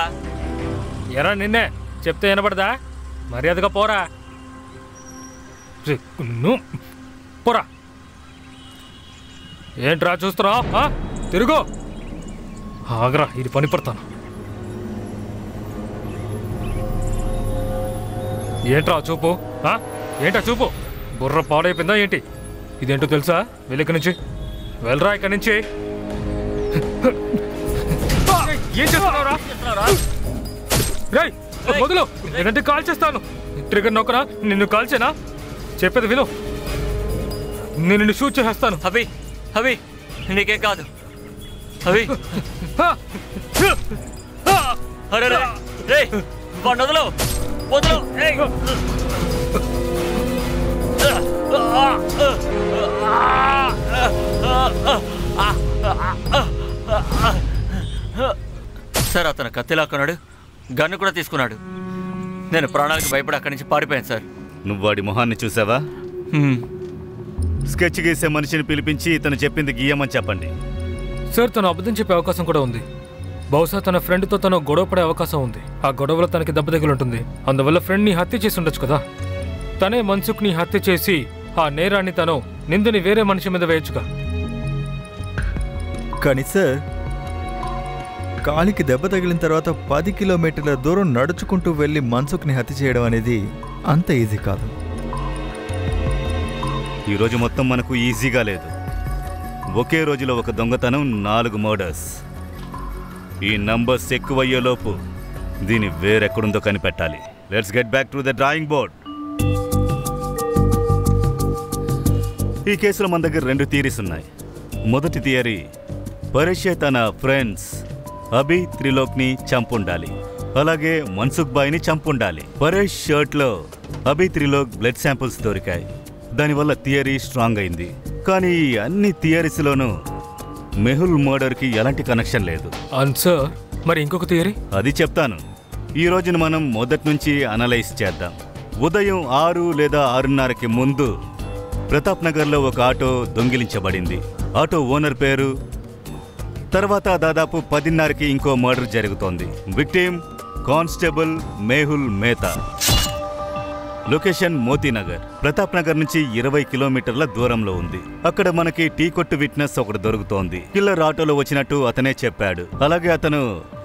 B: ఎరా నిన్నే చెప్తే వినపడదా? మర్యాదగా పోరా. పోరా. ఏంట్రా చూస్తున్నావు? తిరుగు. ఆగరా, ఇది పని పడతాను. ఏంట్రా చూపు? ఏంటా చూపు? బుర్ర పాడైపోయిందా ఏంటి? ఇదేంటో తెలుసా? వెళ్ళి ఇక్కడి నుంచి వెళ్ళరా. ఇక్కడి నుంచి ఏం చేస్తున్నావురా? రేయ్, మొదలు. నేనంటే కాల్ చేస్తాను. ట్రిగర్ నొక్కరా. నిన్ను కాల్చేనా? చెప్పేది విను. నేను నిన్ను షూట్ చేసేస్తాను.
A: అభి, అభి, నీకేం కాదు. అభి, అరే రే, వాడిని వదలు, వదలు. సార్, అతను కత్తి లాక్కున్నాడు, గన్ను కూడా తీసుకున్నాడు. నేను ప్రాణాలకు భయపడి అక్కడి నుంచి పారిపోయాను సార్.
D: నువ్వు వాడి మొహాన్ని చూసావా? స్కెచ్ గీసే మనిషిని పిలిపించి ఇతను చెప్పింది గీయమని చెప్పండి.
B: సార్, తను అబద్ధం చెప్పే అవకాశం కూడా ఉంది. బహుశా తన ఫ్రెండ్తో తను గొడవ పడే అవకాశం ఉంది. ఆ గొడవలో తనకి దెబ్బ తగిలింటుంది. అందువల్ల ఫ్రెండ్ని హత్య చేసి ఉండొచ్చు కదా. తనే మన్సుఖ్ని హత్య చేసి ఆ నేరాన్ని తను నిందని వేరే మనిషి మీద వేయచ్చుగా.
F: కానీ సార్, కాలికి దెబ్బ తగిలిన తర్వాత 10 కిలోమీటర్ల దూరం నడుచుకుంటూ వెళ్ళి మన్సుఖ్ని హత్య చేయడం అనేది అంత ఈజీ కాదు.
D: ఈరోజు మొత్తం మనకు ఈజీగా లేదు. ఒకే రోజులో ఒక దొంగతనం, 4 మర్డర్స్. ఈ నంబర్స్ ఎక్కువయ్యేలోపు దీన్ని వేరెక్కడుందో కనిపెట్టాలి. Let's get back to the drawing board. ఈ కేసులో మన దగ్గర 2 థియరీస్ ఉన్నాయి. మొదటి థియరీ, పరేషే తన ఫ్రెండ్స్ అభి, త్రిలోక్ని చంపుండాలి, అలాగే మన్సుఖ్ బాయ్ని చంపుండాలి. పరేష్ షర్ట్లో అభి, త్రిలోక్ బ్లడ్ శాంపుల్స్ దొరికాయి. దానివల్ల థియరీ స్ట్రాంగ్ అయింది. కానీ ఈ అన్ని థియరీస్లోనూ మెహుల్ మర్డర్కి ఎలాంటి కనెక్షన్ లేదు.
B: సార్, మరి ఇంకొక థియరీ?
D: అది చెప్తాను. ఈ రోజున మనం మొదటి నుంచి అనలైజ్ చేద్దాం. ఉదయం 6 లేదా 6:30కి ముందు ప్రతాప్ నగర్లో ఒక ఆటో దొంగిలించబడింది. ఆటో ఓనర్ పేరు. తర్వాత దాదాపు 10:30కి ఇంకో మర్డర్ జరుగుతోంది. Victim constable Mehul Mehta. Location Motinagar. Pratap Nagar నుంచి 20 కిలోమీటర్ల దూరంలో ఉంది. అక్కడ మనకి టీ కొట్టు విట్నెస్ ఒకటి దొరుకుతోంది. కిల్లర్ ఆటోలో వచ్చినట్టు అతనే చెప్పాడు. అలాగే అతను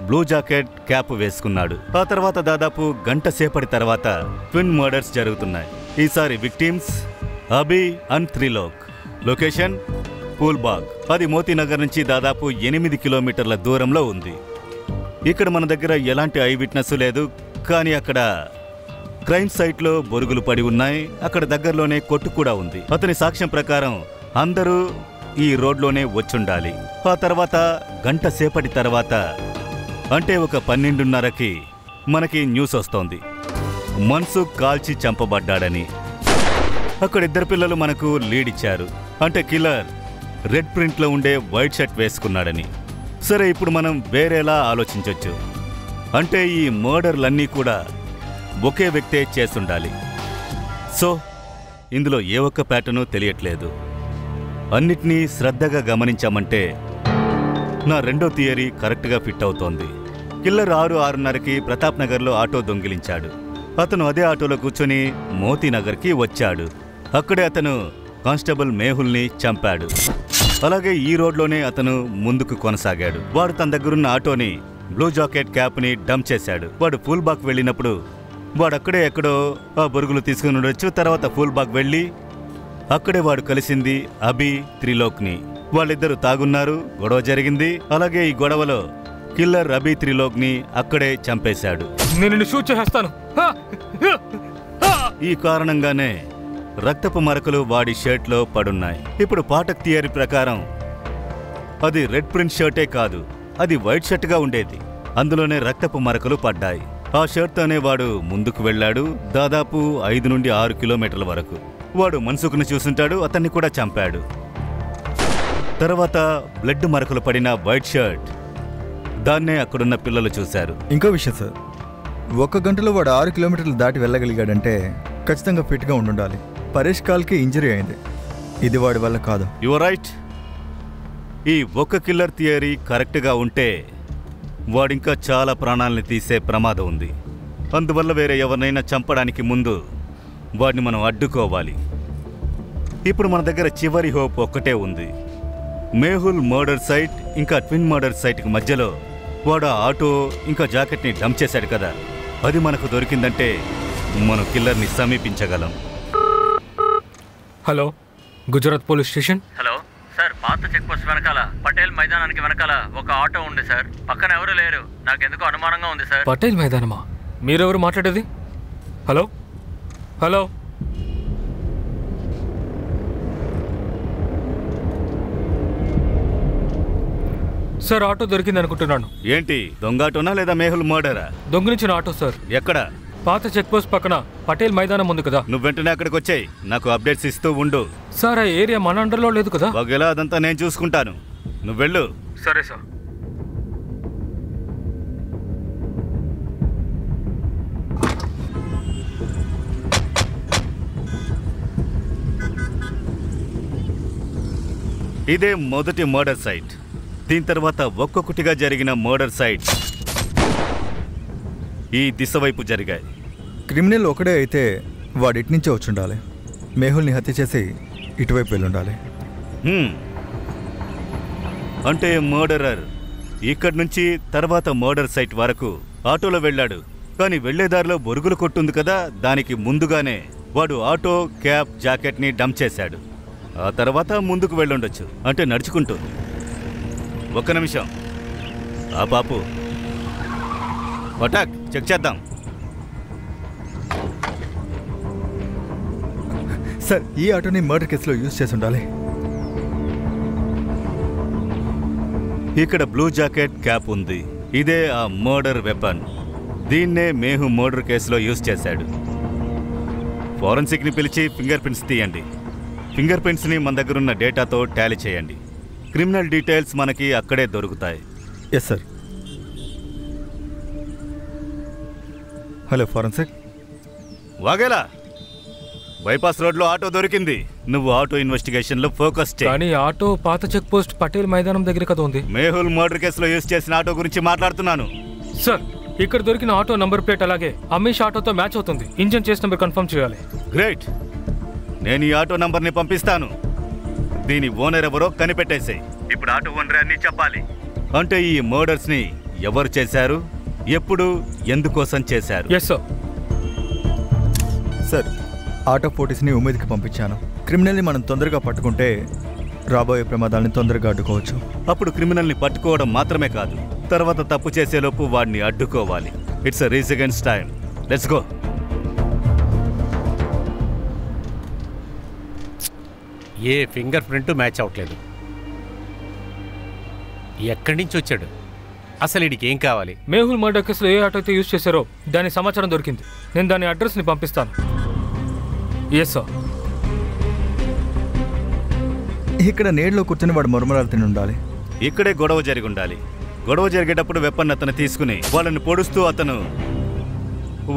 D: బ్లూ జాకెట్, క్యాప్ వేసుకున్నాడు. ఆ తర్వాత దాదాపు గంట సేపటి తర్వాత ట్విన్ మర్డర్స్ జరుగుతున్నాయి. ఈసారి victims Abhi and Trilok. Location Phoolbagh. అది మోతీనగర్ నుంచి దాదాపు 8 కిలోమీటర్ల దూరంలో ఉంది. ఇక్కడ మన దగ్గర ఎలాంటి ఐ విట్నెస్ లేదు, కానీ అక్కడ క్రైమ్ సైట్లో బొరుగులు పడి ఉన్నాయి. అక్కడ దగ్గరలోనే కొట్టు కూడా ఉంది. అతని సాక్ష్యం ప్రకారం అందరూ ఈ రోడ్లోనే వచ్చుండాలి. ఆ తర్వాత గంట సేపటి తర్వాత, అంటే ఒక 12:30కి మనకి న్యూస్ వస్తోంది, మన్సుఖ్ కాల్చి చంపబడ్డాడని. అక్కడ 2 పిల్లలు మనకు లీడ్ ఇచ్చారు. అంటే కిల్లర్ రెడ్ ప్రింట్లో ఉండే వైట్ షర్ట్ వేసుకున్నాడని. సరే, ఇప్పుడు మనం వేరేలా ఆలోచించవచ్చు. అంటే ఈ మర్డర్లన్నీ కూడా ఒకే వ్యక్తే చేసుండాలి. సో ఇందులో ఏ ఒక్క ప్యాటర్ను తెలియట్లేదు. అన్నిటినీ శ్రద్ధగా గమనించామంటే నా రెండో థియరీ కరెక్ట్గా ఫిట్ అవుతోంది. కిల్లర్ 6-6:30కి ప్రతాప్ నగర్లో ఆటో దొంగిలించాడు. అతను అదే ఆటోలో కూర్చొని మోతీనగర్కి వచ్చాడు. అక్కడే అతను కానిస్టేబుల్ మెహుల్ని చంపాడు. అలాగే ఈ రోడ్లోనే అతను ముందుకు కొనసాగాడు. వాడు తన దగ్గరున్న ఆటోని, బ్లూ జాకెట్, క్యాప్ని డంప్ చేశాడు. వాడు ఫూల్బాగ్ వెళ్ళినప్పుడు వాడు అక్కడే ఎక్కడో ఆ బొరుగులు తీసుకుని ఉండొచ్చు. తర్వాత ఫూల్బాగ్ వెళ్ళి అక్కడే వాడు కలిసింది అభి, త్రిలోక్ని. వాళ్ళిద్దరూ తాగున్నారు, గొడవ జరిగింది. అలాగే ఈ గొడవలో కిల్లర్ అభి, త్రిలోక్ని అక్కడే చంపేశాడు.
B: నేను షూట్ చేస్తాను.
D: ఈ కారణంగానే రక్తపు మరకలు వాడి షర్ట్లో పడున్నాయి. ఇప్పుడు పాఠక్ థియరీ ప్రకారం అది రెడ్ ప్రింట్ షర్టే కాదు, అది వైట్ షర్ట్గా ఉండేది. అందులోనే రక్తపు మరకలు పడ్డాయి. ఆ షర్ట్తోనే వాడు ముందుకు వెళ్ళాడు, దాదాపు 5 నుండి 6 కిలోమీటర్ల వరకు. వాడు మన్సుఖ్ని చూసుంటాడు, అతన్ని కూడా చంపాడు. తర్వాత బ్లడ్ మరకలు పడిన వైట్ షర్ట్, దాన్నే అక్కడున్న పిల్లలు చూశారు.
F: ఇంకో విషయం సార్, 1 గంటలో వాడు 6 కిలోమీటర్లు దాటి వెళ్ళగలిగాడంటే ఖచ్చితంగా ఫిట్గా ఉండాలి. పరేష్ కాల్కి ఇంజరీ అయింది, ఇది వాడి వల్ల కాదు.
D: Your right. ఈ ఒక్క కిల్లర్ థియరీ కరెక్ట్గా ఉంటే వాడింకా చాలా ప్రాణాలని తీసే ప్రమాదం ఉంది. అందువల్ల వేరే ఎవరినైనా చంపడానికి ముందు వాడిని మనం అడ్డుకోవాలి. ఇప్పుడు మన దగ్గర చివరి హోప్ ఒక్కటే ఉంది. మేహుల్ మర్డర్ సైట్ ఇంకా ట్విన్ మర్డర్ సైట్కి మధ్యలో వాడు ఆటో ఇంకా జాకెట్ని డంప్ చేశాడు కదా, అది మనకు దొరికిందంటే మనం కిల్లర్ని సమీపించగలం.
B: Hello, Gujarat police station.
A: Hello sir, పాత చెక్ పోస్ట్ వెనకాల పటేల్ మైదానానికి వెనకాల ఒక ఆటో ఉంది సార్. పక్కన ఎవరు లేరు, నాకెందుకు అనుమానంగా ఉంది సార్.
B: పటేల్ మైదానమా? మీరెవరు మాట్లాడేది? హలో హలో సార్, ఆటో దొరికింది అనుకుంటున్నాను.
D: ఏంటి, దొంగ ఆటోనా లేదా మేహుల్ మర్డరా?
B: దొంగిలించిన ఆటో సార్.
D: ఎక్కడ?
B: పాత చెక్ పోస్ట్ పక్కన పటేల్ మైదానం ఉంది కదా.
D: నువ్వు వెంటనే అక్కడికి వచ్చాయి, నాకు అప్డేట్స్ ఇస్తూ ఉండు.
B: సార్, ఆ ఏరియా మన అండర్లో లేదు కదా.
D: వగేలా అదంతా నేను చూసుకుంటాను, నువ్వు వెళ్ళు.
B: సరే సార్.
D: ఇదే మొదటి మర్డర్ సైట్. దీని తర్వాత ఒక్కొక్కటిగా జరిగిన మర్డర్ సైట్స్ ఈ దిశ వైపు జరిగాయి.
F: క్రిమినల్ ఒకడే అయితే వాడు ఇటునుంచే వచ్చుండాలి. మేహుల్ని హత్య చేసి ఇటువైపు వెళ్ళుండాలి.
D: అంటే మర్డరర్ ఇక్కడి నుంచి తర్వాత మర్డర్ సైట్ వరకు ఆటోలో వెళ్ళాడు. కానీ వెళ్లేదారిలో బొరుగులు కొట్టుంది కదా, దానికి ముందుగానే వాడు ఆటో, క్యాప్, జాకెట్ని డంప్ చేశాడు. ఆ తర్వాత ముందుకు వెళ్ళుండొచ్చు, అంటే నడుచుకుంటూ. ఒక్క నిమిషం, ఆ పాపు పటాక్ చెక్ చేద్దాం.
F: సార్, ఈ ఆటోని మర్డర్ కేసులో యూజ్ చేసి ఉండాలి.
D: ఇక్కడ బ్లూ జాకెట్, క్యాప్ ఉంది. ఇదే ఆ మర్డర్ వెపన్. దీన్నే మేహు మర్డర్ కేసులో యూజ్ చేశాడు. ఫోరెన్సిక్ని పిలిచి ఫింగర్ ప్రింట్స్ తీయండి. ఫింగర్ ప్రింట్స్ని మన దగ్గరున్న డేటాతో టాలీ చేయండి. క్రిమినల్ డీటెయిల్స్ మనకి అక్కడే దొరుకుతాయి.
F: Yes sir. Hello forensic.
D: Vaghela, bypass రోడ్లో ఆటో దొరికింది. నువ్వు ఆటో ఇన్వెస్టిగేషన్లో ఫోకస్ చేయి.
B: కానీ ఆటో పాత చెక్ పోస్ట్ పటేల్ మైదానం దగ్గర కదా ఉంది.
D: మేహుల్ మర్డర్ కేసులో యూజ్ చేసిన ఆటో గురించి మాట్లాడుతున్నాను.
B: సార్, ఇక్కడ దొరికిన ఆటో నంబర్ ప్లేట్ అలాగే అమీష్ ఆటోతో మ్యాచ్ అవుతుంది. ఇంజన్ చేసి నెంబర్ కన్ఫర్మ్ చేయాలి.
D: గ్రేట్, నేను ఈ ఆటో నంబర్ని పంపిస్తాను. దీని ఓనర్ ఎవరో కనిపెట్టేసాయి. ఇప్పుడు ఆటో ఓనర్ అన్ని చెప్పాలి. అంటే ఈ మర్డర్స్ని ఎవరు చేశారు, ఎప్పుడు, ఎందుకోసం చేశారు?
B: Yes sir.
F: సార్, ఆటో ఫోటోస్ని ఉమేద్కి పంపించాను. క్రిమినల్ని మనం తొందరగా పట్టుకుంటే రాబోయే ప్రమాదాలని తొందరగా అడ్డుకోవచ్చు.
D: అప్పుడు క్రిమినల్ని పట్టుకోవడం మాత్రమే కాదు, తర్వాత తప్పు చేసేలోపు వాడిని అడ్డుకోవాలి. It's a race against time. Let's go.
E: ఏ ఫింగర్ ప్రింట్ మ్యాచ్ అవ్వట్లేదు. ఎక్కడి నుంచి వచ్చాడు అసలు? వీడికి ఏం కావాలి?
B: మేహుల్ మర్డర్ కేసులో ఏ ఆటో అయితే యూజ్ చేశారో దాని సమాచారం దొరికింది. నేను దాని అడ్రస్ని పంపిస్తాను. Yes sir.
F: ఇక్కడ నీడలో కూర్చొని వాడు మరుమరాలు తిని ఉండాలి.
D: ఇక్కడే గొడవ జరిగి ఉండాలి. గొడవ జరిగేటప్పుడు వెపన్ అతను తీసుకుని వాళ్ళని పొడుస్తూ అతను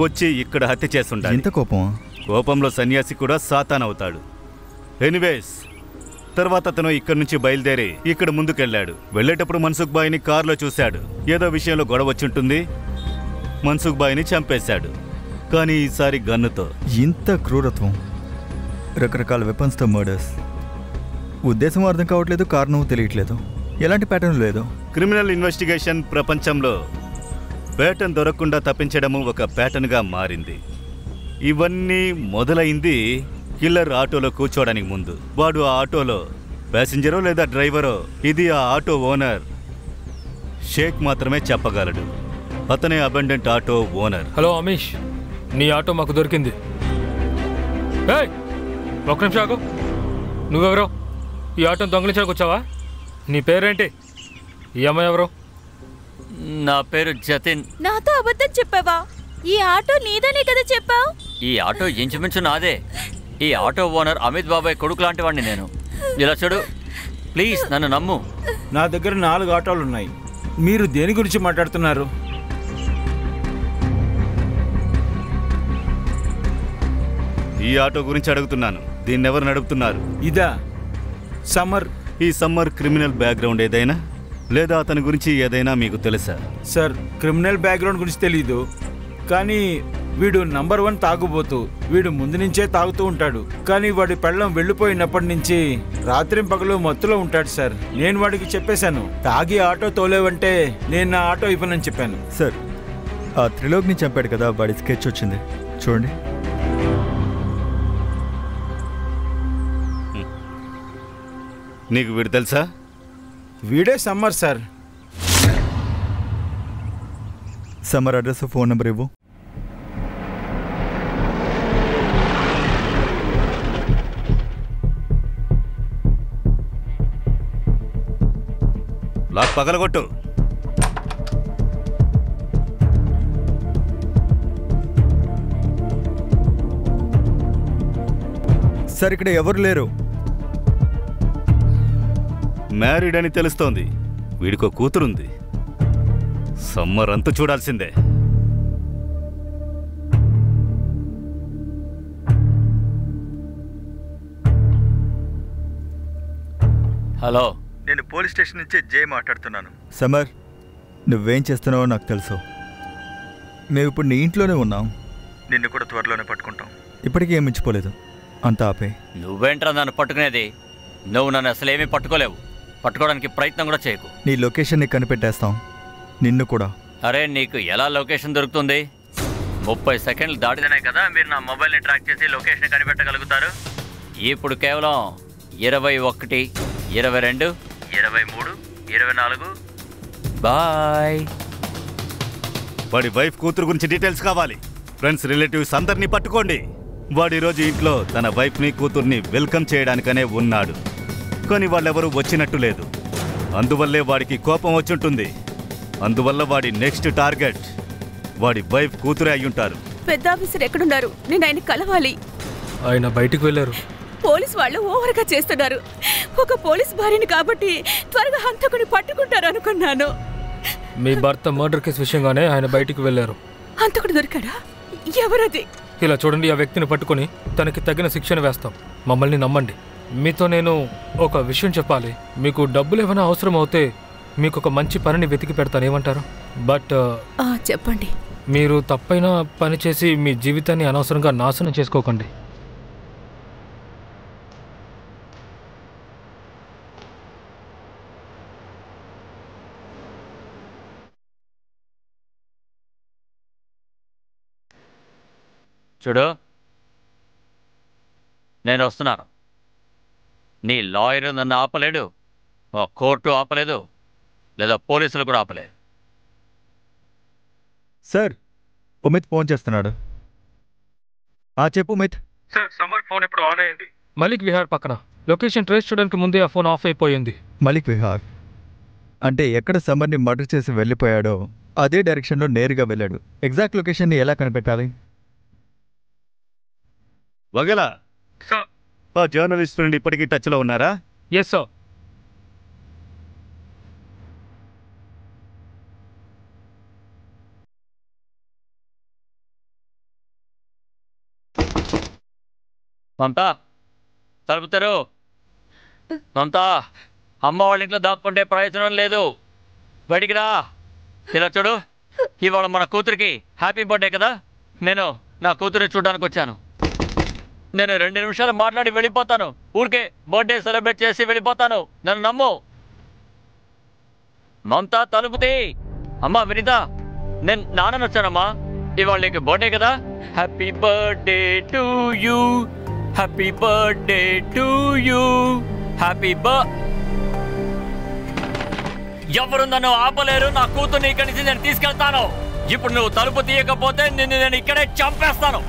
D: వచ్చి ఇక్కడ హత్య చేస్తుండాలి.
F: ఇంత కోపం?
D: కోపంలో సన్యాసి కూడా సాతాన్ అవుతాడు. ఎనీవేస్, తర్వాత అతను ఇక్కడి నుంచి బయలుదేరి ఇక్కడ ముందుకెళ్ళాడు. వెళ్ళేటప్పుడు మన్సుఖ్ బాయ్ని కారులో చూశాడు. ఏదో విషయంలో గొడవ వచ్చుంటుంది. మన్సుఖ్ బాయ్ని చంపేశాడు, కానీ ఈసారి గన్నుతో.
F: ఇంత క్రూరత్వం, రకరకాల వెపన్స్తో మర్డర్స్. ఉద్దేశం అర్థం కావట్లేదు, కారణం తెలియట్లేదు. ఎలాంటి ప్యాటర్న్ లేదు.
D: క్రిమినల్ ఇన్వెస్టిగేషన్ ప్రపంచంలో ప్యాటర్న్ దొరకకుండా తప్పించడము ఒక ప్యాటర్న్గా మారింది. ఇవన్నీ మొదలైంది కిల్లర్ ఆటోలో కూర్చోడానికి ముందు. వాడు ఆ ఆటోలో ప్యాసింజరో లేదా డ్రైవరో ఇది ఆ ఆటో ఓనర్ షేక్ మాత్రమే చెప్పగలడు. అతనే abundant auto owner.
B: Hello Amish, నీ ఆటో మాకు దొరికింది. ఒక్క నిమిషం ఆగు. నువ్వెవరో ఈ ఆటోని దొంగలించడానికి వచ్చావా? నీ పేరేంటి? ఈ అమ్మాయి ఎవరో?
A: నా పేరు జతిన్.
H: నాతో అబద్ధం చెప్పావా? ఈ ఆటో నీదనే కదా చెప్పావు.
A: ఈ ఆటో ఇంచుమించు నాదే. ఈ ఆటో ఓనర్ అమిత్ బాబాయ్ కొడుకు లాంటి వాడిని నేను. ఇలా చూడు, ప్లీజ్ నన్ను నమ్ము.
C: నా దగ్గర 4 ఆటోలు ఉన్నాయి. మీరు దేని గురించి మాట్లాడుతున్నారు?
D: ఈ ఆటో గురించి అడుగుతున్నాను. దీన్ని ఎవరు నడుపుతున్నారు?
C: ఇదా సమ్మర్.
D: ఈ సమ్మర్ క్రిమినల్ బ్యాక్గ్రౌండ్ ఏదైనా లేదా అతని గురించి ఏదైనా మీకు తెలుసా?
C: సార్, క్రిమినల్ బ్యాక్గ్రౌండ్ గురించి తెలీదు, కానీ వీడు నంబర్ 1 తాగుబోతూ. వీడు ముందు నుంచే తాగుతూ ఉంటాడు, కానీ వాడి పెళ్ళం వెళ్ళిపోయినప్పటి నుంచి రాత్రి పగలు మత్తులో ఉంటాడు సార్. నేను వాడికి చెప్పేశాను, తాగి ఆటో తోలేవంటే నేను నా ఆటో ఇవ్వనని చెప్పాను.
F: సార్, ఆ త్రిలోక్ని చంపాడు కదా, వాడి స్కెచ్ వచ్చింది చూడండి.
D: నీకు వీడు తెలుసా?
C: వీడే summer sir.
F: Summer address, phone number ఇవ్వు.
D: లాక్ పగలగొట్టు.
F: సార్, ఇక్కడ ఎవరు లేరు.
D: మ్యారీడ్ అని తెలుస్తోంది. వీడికో కూతురుంది. సమ్మర్ అంతు చూడాల్సిందే.
A: హలో,
F: నేను పోలీస్ స్టేషన్ నుంచి జే మాట్లాడుతున్నాను. సమ్మర్, నువ్వేం చేస్తున్నావో నాకు తెలుసు. మేము ఇప్పుడు నీ ఇంట్లోనే ఉన్నాం. నిన్ను కూడా త్వరలోనే పట్టుకుంటాం. ఇప్పటికీ ఏం మించిపోలేదు. అంతా ఆపే.
A: నువ్వేంట్రా నన్ను పట్టుకునేది? నువ్వు నన్ను అసలు ఏమీ పట్టుకోలేవు. పట్టుకోవడానికి ప్రయత్నం కూడా చేయకు.
F: నీ లొకేషన్ని కనిపెట్టేస్తాం, నిన్ను కూడా.
A: అరే, నీకు ఎలా లొకేషన్ దొరుకుతుంది? 30 సెకండ్లు దాటితేనే కదా మీరు నా మొబైల్ని ట్రాక్ చేసి లొకేషన్ కనిపెట్టగలుగుతారు. ఇప్పుడు కేవలం 21, 22, 23, 24. బాయ్.
D: వాడి వైఫ్ కూతురు గురించి డీటెయిల్స్ కావాలి. ఫ్రెండ్స్, రిలేటివ్స్ అందరినీ పట్టుకోండి. వాడి రోజు ఇంట్లో తన వైఫ్ని కూతుర్ని వెల్కమ్ చేయడానికనే ఉన్నాడు, కానీ వాళ్ళెవరూ వచ్చినట్టు లేదు. అందువల్లే వాడికి కోపం వచ్చుంటుంది. అందువల్ల వాడి నెక్స్ట్ టార్గెట్ వాడి వైఫ్ కూతురే అయ్యుంటారు.
G: పెద్ద ఆఫీసర్ ఎక్కడున్నారు? నేను ఆయన కలవాలి.
B: ఆయన బయటికి వెళ్ళారు.
G: పోలీస్ వాళ్ళు ఓవర్గా చేస్తున్నారు. ఒక పోలీస్ భార్యని కాబట్టి త్వరగా హంతకుని పట్టుకుంటారు అనుకున్నాను.
B: మీ భర్త మర్డర్ కేసు విషయంగానే ఆయన బయటికి వెళ్ళారు.
G: హంతకుడు దొరికాడా? ఎవరది?
B: ఇలా చూడండి, ఆ వ్యక్తిని పట్టుకొని తనకి తగిన శిక్షను వేస్తాం. మమ్మల్ని నమ్మండి. మీతో నేను ఒక విషయం చెప్పాలి. మీకు డబ్బులు ఏమైనా అవసరం అవుతే మీకు ఒక మంచి పనిని వెతికి పెడతాను. ఏమంటారు? బట్
G: చెప్పండి.
B: మీరు తప్పైన పని చేసి మీ జీవితాన్ని అనవసరంగా నాశనం చేసుకోకండి.
A: చూడు, నేను వస్తున్నాను. నీ లాయర్ నన్ను ఆపలేడు, కోర్టు ఆపలేదు, లేదా పోలీసులు కూడా ఆపలేదు.
F: సార్, ఉమిత్ ఫోన్ చేస్తున్నాడు. చెప్పు ఉమిత్.
B: సార్, సమ్మర్ ఫోన్ ఎప్పుడు ఆన్ అయ్యింది? మలిక్ విహార్ పక్కన. లొకేషన్ ట్రేస్ చేయడానికి ముందే ఆ ఫోన్ ఆఫ్ అయిపోయింది.
F: మలిక్ విహార్ అంటే ఎక్కడ సమ్మర్ని మర్డర్ చేసి వెళ్ళిపోయాడో అదే డైరెక్షన్లో నేరుగా వెళ్ళాడు. ఎగ్జాక్ట్ లొకేషన్ని ఎలా కనిపెట్టాలి?
D: వగలా, ఆ జర్నలిస్ట్ నుండి ఇప్పటికీ టచ్లో ఉన్నారా?
B: Yes sir.
A: మమతా, తలుపుతారు. మమతా, అమ్మ వాళ్ళ ఇంట్లో దాక్కుంటే ప్రయోజనం లేదు. బయటికి రా. ఇలా చూడు, ఇవాళ మన కూతురికి హ్యాపీ బర్త్డే కదా. నేను నా కూతురిని చూడడానికి వచ్చాను. నేను 2 నిమిషాలు మాట్లాడి వెళ్ళిపోతాను. ఊరికే బర్త్డే సెలబ్రేట్ చేసి వెళ్ళిపోతాను. నన్ను నమ్ము. మమతా, తలుపుతి. అమ్మా వినిత, నేను నాన్నని వచ్చానమ్మా. ఇవాళ నీకు బర్త్డే కదా. Happy birthday to you, happy birthday to you, happy ఎవరు నన్ను ఆపలేరు. నా కూతుర్ని ఇక్కడి నుంచి నేను తీసుకెళ్తాను. ఇప్పుడు నువ్వు తలుపు తీయకపోతే నిన్ను నేను ఇక్కడే చంపేస్తాను.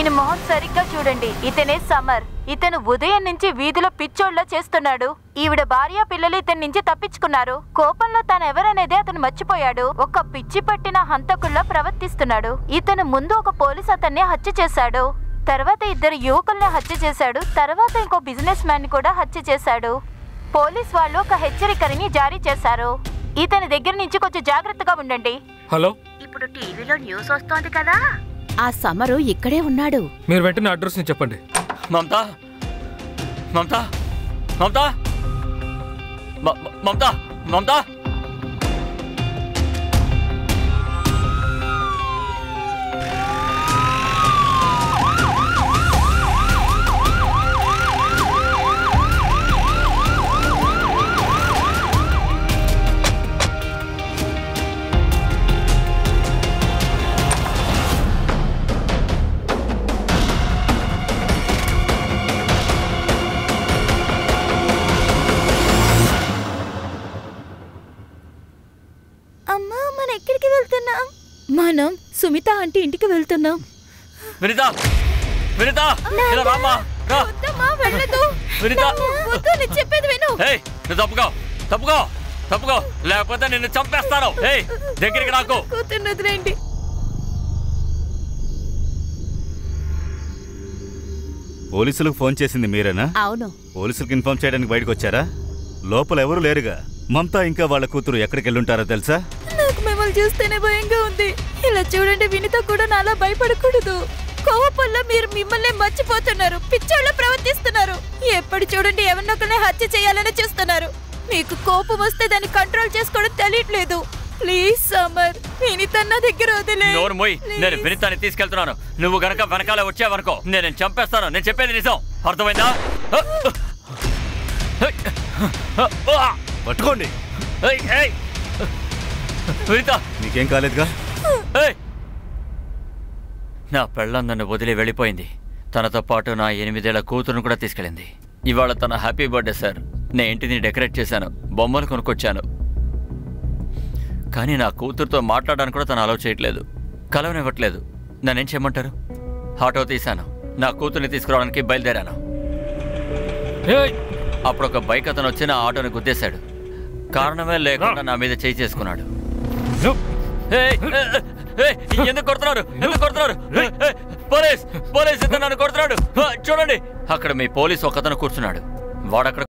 H: దీని మొహం సరిగ్గా చూడండి. ఇతనే సమర్. ఇతను ఉదయం నుంచి వీధిలో పిచ్చోళ్ళ చేస్తున్నాడు. ఈవిడ భార్య పిల్లలు ఇతని నుంచి తప్పించుకున్నారు. కోపంలో తనెవరనేది అతను మర్చిపోయాడు. ఒక పిచ్చి పట్టిన హంతకుల్లా ప్రవర్తిస్తున్నాడు. ఇతను ముందు ఒక పోలీస్ అతన్ని హత్య చేశాడు. తర్వాత 2 యువకుల్ని హత్య చేశాడు. తర్వాత ఇంకో బిజినెస్ మ్యాన్ కూడా హత్య చేశాడు. పోలీస్ వాళ్ళు ఒక హెచ్చరికని జారీ చేశారు. ఇతని దగ్గర నుంచి కొంచెం జాగ్రత్తగా ఉండండి.
B: హలో,
G: ఇప్పుడు టీవీలో న్యూస్ వస్తోంది కదా, ఆ సమరు ఇక్కడే ఉన్నాడు.
B: మీరు వెంటనే అడ్రస్ ని చెప్పండి.
A: మమతా మమతా మమతా మమతా మమతా
H: మనం సుమిత ఆంటీ ఇంటికి వెళ్తున్నాం.
A: వినిత వినిత ఇలా రామ్మా రా. వినిత
H: చెప్పేది విను.
A: నువ్వు తప్పుకో తప్పుకో తప్పుకో, లేకపోతే నిన్ను చంపేస్తాను. దగ్గరికి నాకు
H: కూతున్నదిలేండి.
D: పోలీసులకు ఫోన్ చేసింది మీరేనా?
G: అవును.
D: పోలీసులకు ఇన్ఫార్మ్ చేయడానికి బయటకు వచ్చారా? లోపల ఎవరు లేరుగా. మమతా ఇంకా వాళ్ళ కూతురు ఎక్కడికి వెళ్ళుంటారో తెలుసా?
H: నాకు మిమ్మల్ని చూస్తేనే భయంగా ఉంది. ఇలా చూడండి, వినిత కూడా నాలా భయపడకూడదు. కోపంలో మీరు మిమ్మల్ని మర్చిపోతున్నారు. పిచ్చోళ్ళ ప్రవర్తిస్తున్నారు. ఎప్పుడు చూడండి ఎవరినొకరిని హత్య చేయాలని చూస్తున్నారు. మీకు కోపం వస్తే దాన్ని కంట్రోల్ చేసుకోవడం తెలియట్లేదు. ప్లీజ్ సమర్, వినిత నా దగ్గర వదిలే.
A: నోరు మూయ్. నేను వినితాన్ని తీసుకెళ్తున్నాను. నువ్వు గనక వెనకాల వచ్చావనుకో నేను చంపేస్తాను. నేను చెప్పేది నిజం, అర్థమైందా?
D: పట్టుకోండి.
A: వినిత
D: నీకేం కాలేదుగా?
A: నా పెళ్ళం నన్ను వదిలి వెళ్ళిపోయింది. తనతో పాటు నా 8 ఏళ్ల కూతురును కూడా తీసుకెళ్ళింది. ఇవాళ తన హ్యాపీ బర్త్డే సార్. నేను ఇంటిని డెకరేట్ చేశాను, బొమ్మలు కొనుక్కొచ్చాను. కానీ నా కూతురుతో మాట్లాడడానికి కూడా తను అలౌ చేయట్లేదు, కలవనివ్వట్లేదు. నన్నేం చేయమంటారు? ఆటో తీశాను, నా కూతుర్ని తీసుకురావడానికి బయలుదేరాను. అప్పుడు ఒక బైక్ అతను వచ్చి నా ఆటోని గుద్దేశాడు. కారణమే లేకుండా నా మీద చేయి చేసుకున్నాడు. ఎందుకు కొడుతున్నారు? ఎందుకు కొడుతున్నారు? పోలీస్ పోలీస్ ఇతను నన్ను కొడుతున్నాడు. చూడండి, అక్కడ మీ పోలీస్ ఒకతను కూర్చున్నాడు. వాడక్కడ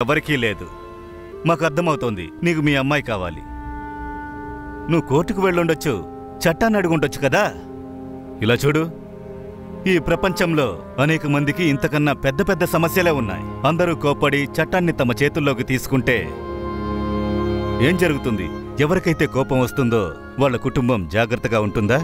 D: ఎవరికీ లేదు. మాకు అర్థమవుతోంది నీకు మీ అమ్మాయి కావాలి. నువ్వు కోర్టుకు వెళ్ళుండొచ్చు, చట్టాన్ని అడుగుండొచ్చు కదా. ఇలా చూడు, ఈ ప్రపంచంలో అనేక మందికి ఇంతకన్నా పెద్ద పెద్ద సమస్యలే ఉన్నాయి. అందరూ కోప్పడి చట్టాన్ని తమ చేతుల్లోకి తీసుకుంటే ఏం జరుగుతుంది? ఎవరికైతే కోపం వస్తుందో వాళ్ళ కుటుంబం జాగ్రత్తగా ఉంటుందా?